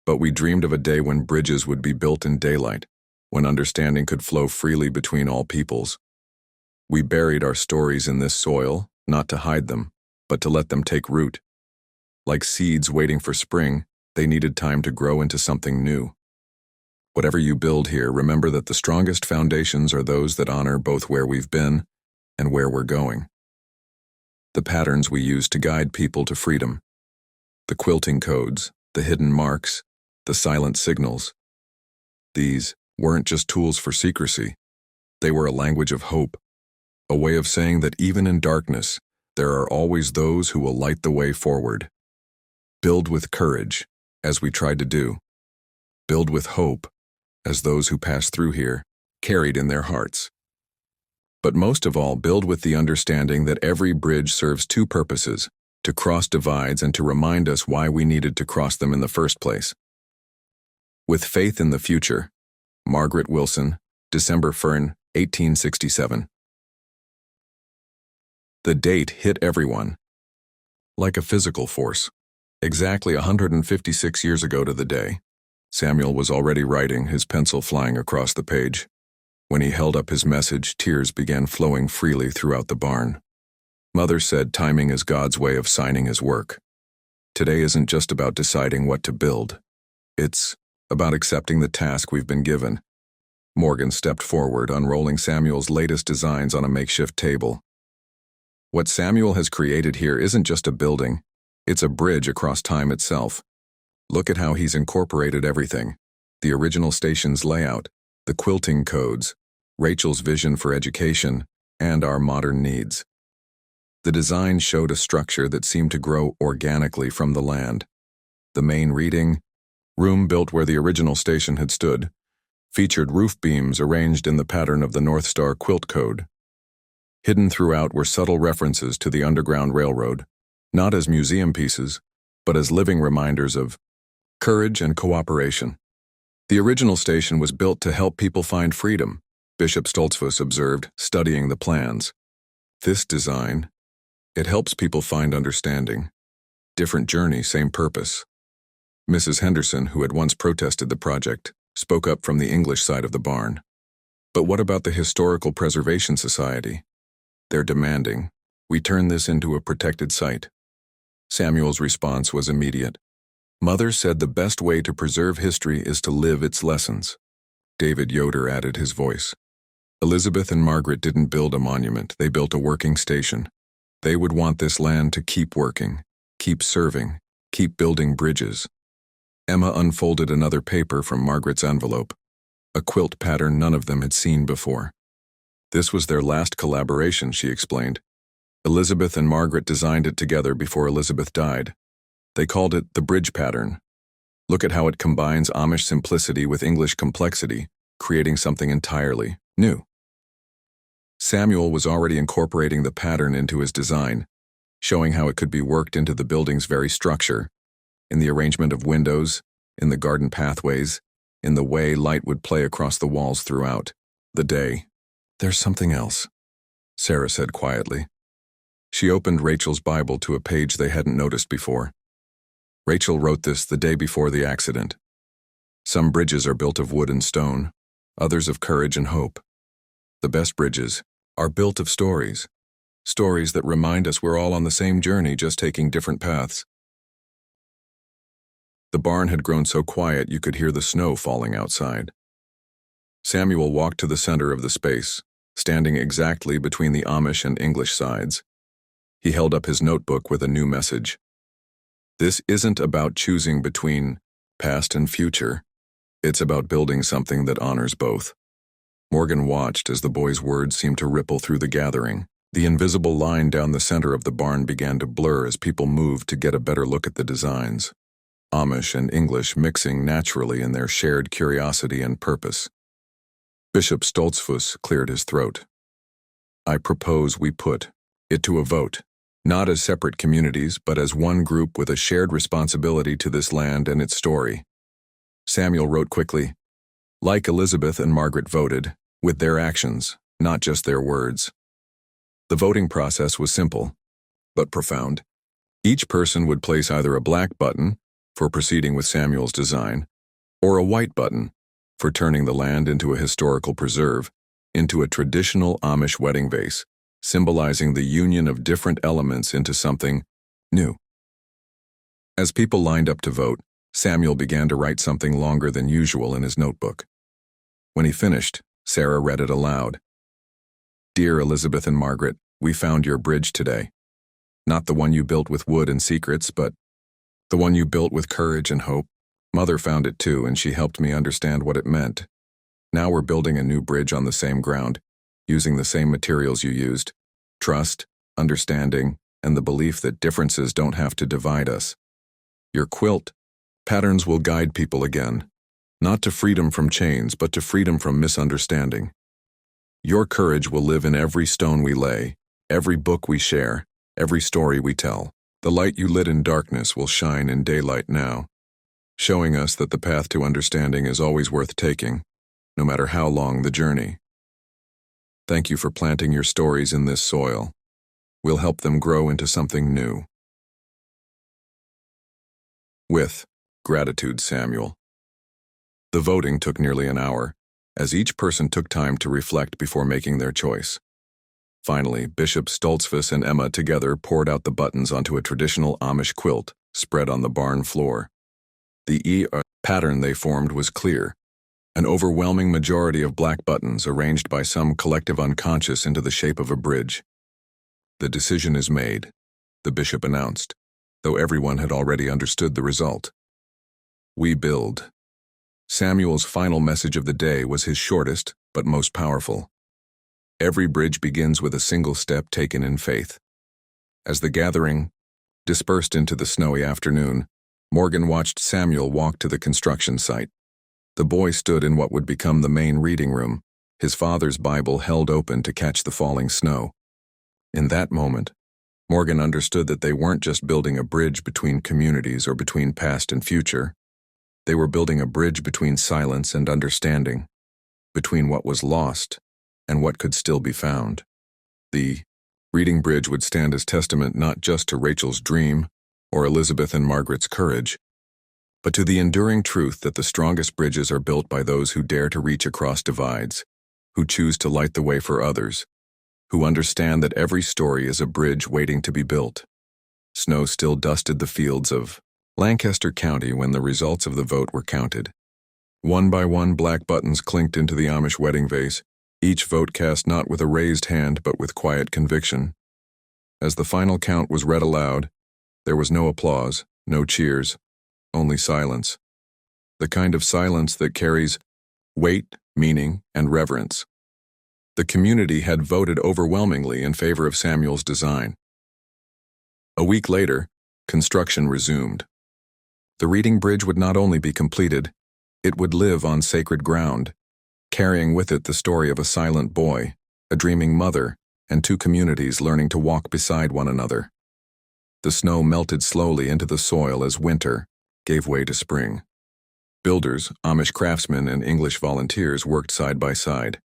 but we dreamed of a day when bridges would be built in daylight, when understanding could flow freely between all peoples. We buried our stories in this soil, not to hide them, but to let them take root. Like seeds waiting for spring, they needed time to grow into something new. Whatever you build here, remember that the strongest foundations are those that honor both where we've been and where we're going. The patterns we use to guide people to freedom. The quilting codes, the hidden marks, the silent signals. These weren't just tools for secrecy. They were a language of hope, a way of saying that even in darkness, there are always those who will light the way forward. Build with courage, as we tried to do. Build with hope, as those who passed through here carried in their hearts. But most of all, build with the understanding that every bridge serves two purposes: to cross divides and to remind us why we needed to cross them in the first place. With faith in the future, Margaret Wilson, December 1, 1867. The date hit everyone. Like a physical force. Exactly 156 years ago to the day, Samuel was already writing, his pencil flying across the page. When he held up his message, tears began flowing freely throughout the barn. Mother said timing is God's way of signing his work. Today isn't just about deciding what to build. It's about accepting the task we've been given. Morgan stepped forward, unrolling Samuel's latest designs on a makeshift table. What Samuel has created here isn't just a building, it's a bridge across time itself. Look at how he's incorporated everything: the original station's layout, the quilting codes, Rachel's vision for education, and our modern needs. The design showed a structure that seemed to grow organically from the land. The main reading room, built where the original station had stood, featured roof beams arranged in the pattern of the North Star quilt code. Hidden throughout were subtle references to the Underground Railroad, not as museum pieces, but as living reminders of courage and cooperation. The original station was built to help people find freedom, Bishop Stoltzfus observed, studying the plans. This design, it helps people find understanding. Different journey, same purpose. Mrs. Henderson, who had once protested the project, spoke up from the English side of the barn. But what about the Historical Preservation Society? They're demanding, we turn this into a protected site. Samuel's response was immediate. Mother said the best way to preserve history is to live its lessons. David Yoder added his voice. Elizabeth and Margaret didn't build a monument, they built a working station. They would want this land to keep working, keep serving, keep building bridges. Emma unfolded another paper from Margaret's envelope, a quilt pattern none of them had seen before. This was their last collaboration, she explained. Elizabeth and Margaret designed it together before Elizabeth died. They called it the bridge pattern. Look at how it combines Amish simplicity with English complexity, creating something entirely new. Samuel was already incorporating the pattern into his design, showing how it could be worked into the building's very structure, in the arrangement of windows, in the garden pathways, in the way light would play across the walls throughout the day. There's something else, Sarah said quietly. She opened Rachel's Bible to a page they hadn't noticed before. Rachel wrote this the day before the accident. Some bridges are built of wood and stone, others of courage and hope. The best bridges are built of stories, stories that remind us we're all on the same journey, just taking different paths. The barn had grown so quiet you could hear the snow falling outside. Samuel walked to the center of the space, standing exactly between the Amish and English sides. He held up his notebook with a new message. This isn't about choosing between past and future. It's about building something that honors both. Morgan watched as the boy's words seemed to ripple through the gathering. The invisible line down the center of the barn began to blur as people moved to get a better look at the designs. Amish and English mixing naturally in their shared curiosity and purpose. Bishop Stoltzfus cleared his throat. I propose we put it to a vote, not as separate communities, but as one group with a shared responsibility to this land and its story. Samuel wrote quickly, like Elizabeth and Margaret voted, with their actions, not just their words. The voting process was simple, but profound. Each person would place either a black button, for proceeding with Samuel's design, or a white button, for turning the land into a historical preserve, into a traditional Amish wedding vase, symbolizing the union of different elements into something new. As people lined up to vote, Samuel began to write something longer than usual in his notebook. When he finished, Sarah read it aloud. Dear Elizabeth and Margaret, we found your bridge today. Not the one you built with wood and secrets, but the one you built with courage and hope. Mother found it too, and she helped me understand what it meant. Now we're building a new bridge on the same ground, using the same materials you used. Trust, understanding, and the belief that differences don't have to divide us. Your quilt patterns will guide people again, not to freedom from chains, but to freedom from misunderstanding. Your courage will live in every stone we lay, every book we share, every story we tell. The light you lit in darkness will shine in daylight now, showing us that the path to understanding is always worth taking, no matter how long the journey. Thank you for planting your stories in this soil. We'll help them grow into something new. With gratitude, Samuel. The voting took nearly an hour, as each person took time to reflect before making their choice. Finally, Bishop Stoltzfus and Emma together poured out the buttons onto a traditional Amish quilt spread on the barn floor. The pattern they formed was clear, an overwhelming majority of black buttons arranged by some collective unconscious into the shape of a bridge. The decision is made, the bishop announced, though everyone had already understood the result. We build. Samuel's final message of the day was his shortest, but most powerful. Every bridge begins with a single step taken in faith. As the gathering dispersed into the snowy afternoon, Morgan watched Samuel walk to the construction site. The boy stood in what would become the main reading room, his father's Bible held open to catch the falling snow. In that moment, Morgan understood that they weren't just building a bridge between communities or between past and future. They were building a bridge between silence and understanding, between what was lost and what could still be found. The reading bridge would stand as testament not just to Rachel's dream or Elizabeth and Margaret's courage, but to the enduring truth that the strongest bridges are built by those who dare to reach across divides, who choose to light the way for others, who understand that every story is a bridge waiting to be built. Snow still dusted the fields of Lancaster County when the results of the vote were counted. One by one, black buttons clinked into the Amish wedding vase, each vote cast not with a raised hand but with quiet conviction. As the final count was read aloud, there was no applause, no cheers, only silence. The kind of silence that carries weight, meaning, and reverence. The community had voted overwhelmingly in favor of Samuel's design. A week later, construction resumed. The reading bridge would not only be completed, it would live on sacred ground, carrying with it the story of a silent boy, a dreaming mother, and two communities learning to walk beside one another. The snow melted slowly into the soil as winter gave way to spring. Builders, Amish craftsmen, and English volunteers worked side by side.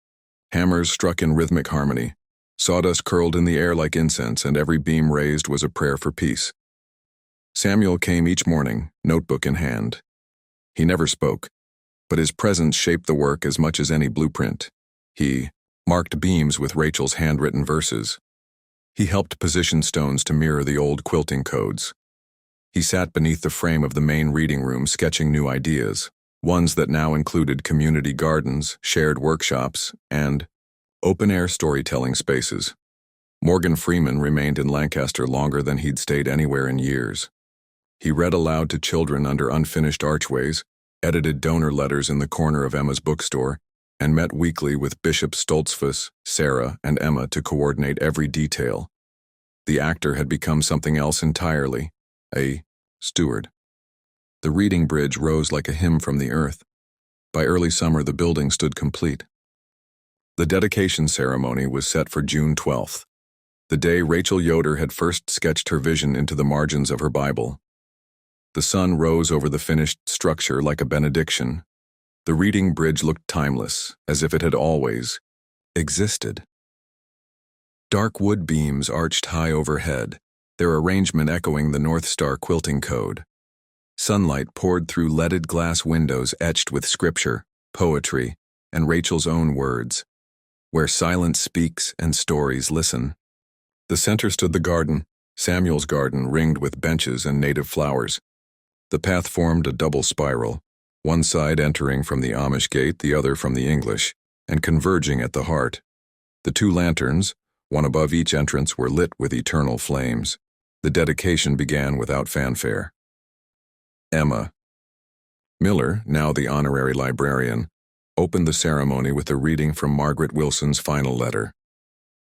Hammers struck in rhythmic harmony. Sawdust curled in the air like incense, and every beam raised was a prayer for peace. Samuel came each morning, notebook in hand. He never spoke, but his presence shaped the work as much as any blueprint. He marked beams with Rachel's handwritten verses. He helped position stones to mirror the old quilting codes. He sat beneath the frame of the main reading room sketching new ideas, ones that now included community gardens, shared workshops, and open-air storytelling spaces. Morgan Freeman remained in Lancaster longer than he'd stayed anywhere in years. He read aloud to children under unfinished archways, edited donor letters in the corner of Emma's bookstore, and met weekly with Bishop Stoltzfus, Sarah, and Emma to coordinate every detail. The actor had become something else entirely, a steward. The reading bridge rose like a hymn from the earth. By early summer, the building stood complete. The dedication ceremony was set for June 12th, the day Rachel Yoder had first sketched her vision into the margins of her Bible. The sun rose over the finished structure like a benediction. The reading bridge looked timeless, as if it had always existed. Dark wood beams arched high overhead, their arrangement echoing the North Star quilting code. Sunlight poured through leaded glass windows etched with scripture, poetry, and Rachel's own words, where silence speaks and stories listen. The center stood the garden, Samuel's garden ringed with benches and native flowers. The path formed a double spiral, one side entering from the Amish gate, the other from the English, and converging at the heart. The two lanterns, one above each entrance, were lit with eternal flames. The dedication began without fanfare. Emma Miller, now the honorary librarian, opened the ceremony with a reading from Margaret Wilson's final letter.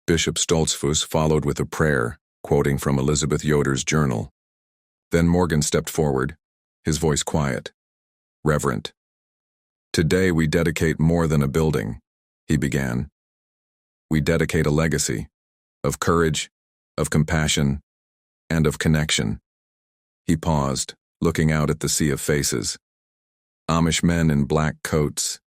Bishop Stoltzfus followed with a prayer, quoting from Elizabeth Yoder's journal. Then Morgan stepped forward, his voice quiet, reverent. "Today we dedicate more than a building," he began. "We dedicate a legacy of courage, of compassion, and of connection." He paused, looking out at the sea of faces. Amish men in black coats,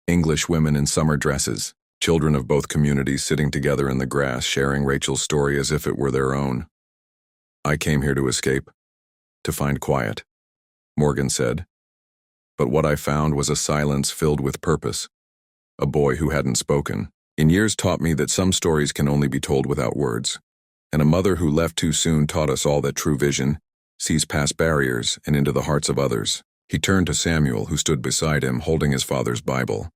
English women in summer dresses, children of both communities sitting together in the grass sharing Rachel's story as if it were their own. "I came here to escape, to find quiet," Morgan said. But what I found was a silence filled with purpose. A boy who hadn't spoken. In years taught me that some stories can only be told without words. And a mother who left too soon taught us all that true vision sees past barriers and into the hearts of others. He turned to Samuel, who stood beside him, holding his father's Bible.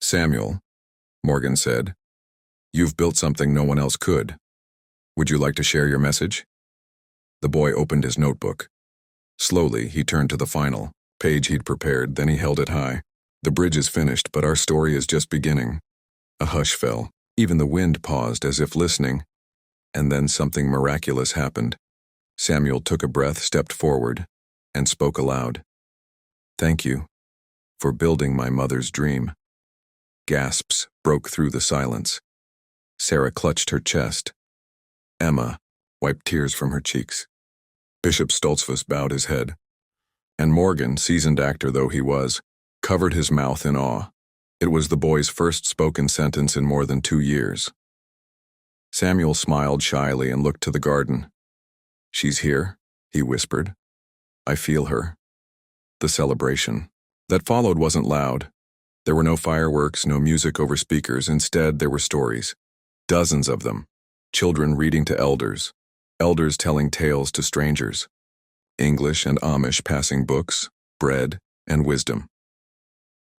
"Samuel," Morgan said, "you've built something no one else could. Would you like to share your message?" The boy opened his notebook. Slowly, he turned to the final page he'd prepared, then he held it high. "The bridge is finished, but our story is just beginning." A hush fell. Even the wind paused as if listening. And then something miraculous happened. Samuel took a breath, stepped forward, and spoke aloud. "Thank you for building my mother's dream." Gasps broke through the silence. Sarah clutched her chest. Emma wiped tears from her cheeks. Bishop Stoltzfus bowed his head. And Morgan, seasoned actor though he was, covered his mouth in awe. It was the boy's first spoken sentence in more than 2 years. Samuel smiled shyly and looked to the garden. "She's here," he whispered. "I feel her." The celebration that followed wasn't loud. There were no fireworks, no music over speakers. Instead, there were stories. Dozens of them. Children reading to elders. Elders telling tales to strangers. English and Amish passing books, bread, and wisdom.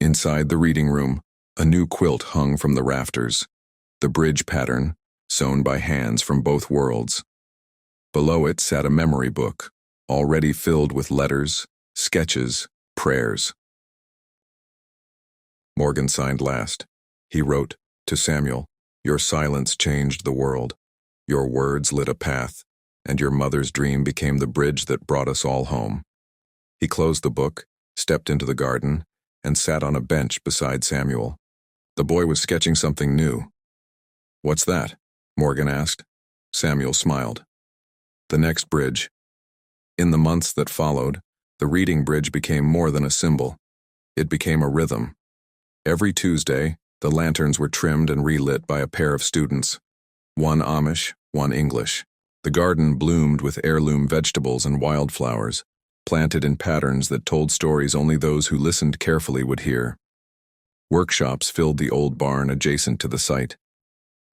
Inside the reading room, a new quilt hung from the rafters. The bridge pattern, sewn by hands from both worlds. Below it sat a memory book, already filled with letters, sketches, prayers. Morgan signed last. He wrote, to Samuel, "Your silence changed the world. Your words lit a path, and your mother's dream became the bridge that brought us all home." He closed the book, stepped into the garden, and sat on a bench beside Samuel. The boy was sketching something new. "What's that?" Morgan asked. Samuel smiled. "The next bridge." In the months that followed, the reading bridge became more than a symbol. It became a rhythm. Every Tuesday, the lanterns were trimmed and relit by a pair of students. One Amish, one English. The garden bloomed with heirloom vegetables and wildflowers, planted in patterns that told stories only those who listened carefully would hear. Workshops filled the old barn adjacent to the site.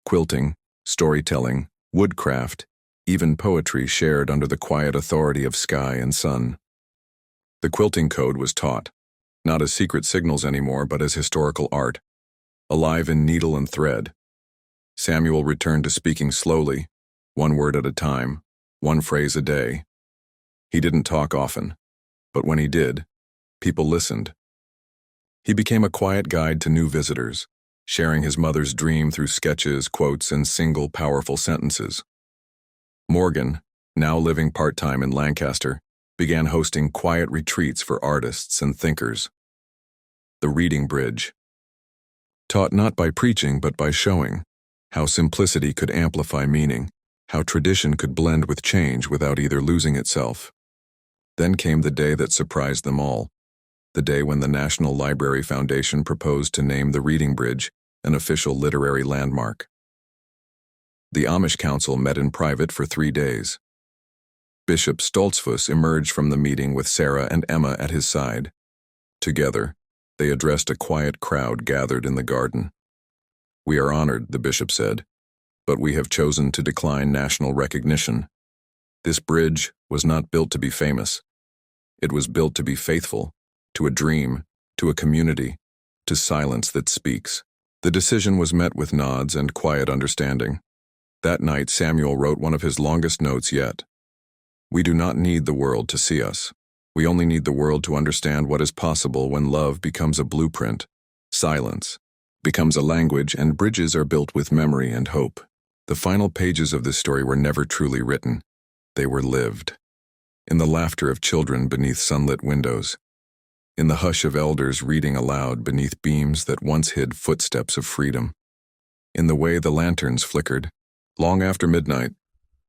Quilting, storytelling, woodcraft, even poetry shared under the quiet authority of sky and sun. The quilting code was taught, not as secret signals anymore, but as historical art, alive in needle and thread. Samuel returned to speaking slowly, one word at a time, one phrase a day. He didn't talk often, but when he did, people listened. He became a quiet guide to new visitors, sharing his mother's dream through sketches, quotes, and single powerful sentences. Morgan, now living part-time in Lancaster, began hosting quiet retreats for artists and thinkers. The Reading Bridge. taught not by preaching but by showing, how simplicity could amplify meaning, how tradition could blend with change without either losing itself. Then came the day that surprised them all, the day when the National Library Foundation proposed to name the Reading Bridge an official literary landmark. The Amish Council met in private for 3 days. Bishop Stoltzfus emerged from the meeting with Sarah and Emma at his side. Together, they addressed a quiet crowd gathered in the garden. "We are honored," the bishop said, "but we have chosen to decline national recognition. This bridge was not built to be famous. It was built to be faithful, to a dream, to a community, to silence that speaks." The decision was met with nods and quiet understanding. That night, Samuel wrote one of his longest notes yet. "We do not need the world to see us. We only need the world to understand what is possible when love becomes a blueprint, silence becomes a language, and bridges are built with memory and hope." The final pages of this story were never truly written. They were lived. In the laughter of children beneath sunlit windows. In the hush of elders reading aloud beneath beams that once hid footsteps of freedom. In the way the lanterns flickered, long after midnight,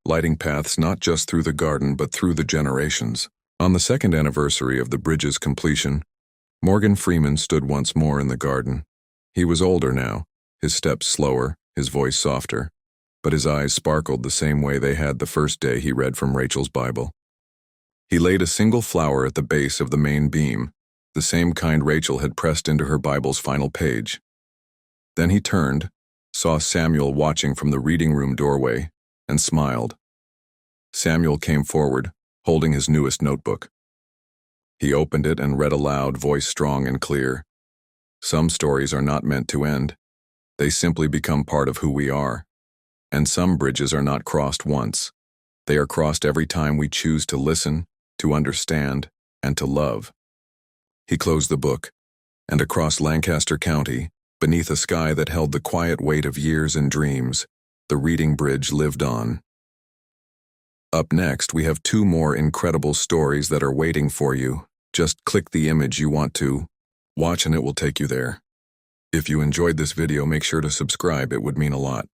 lighting paths not just through the garden but through the generations. On the second anniversary of the bridge's completion, Morgan Freeman stood once more in the garden. He was older now, his steps slower, his voice softer, but his eyes sparkled the same way they had the first day he read from Rachel's Bible. He laid a single flower at the base of the main beam, the same kind Rachel had pressed into her Bible's final page. Then he turned, saw Samuel watching from the reading room doorway, and smiled. Samuel came forward, holding his newest notebook. He opened it and read aloud, voice strong and clear. "Some stories are not meant to end. They simply become part of who we are. And some bridges are not crossed once. They are crossed every time we choose to listen, to understand, and to love." He closed the book, and across Lancaster County, beneath a sky that held the quiet weight of years and dreams, the Reading Bridge lived on. Up next, we have 2 more incredible stories that are waiting for you. Just click the image you want to watch and it will take you there. If you enjoyed this video, make sure to subscribe. It would mean a lot.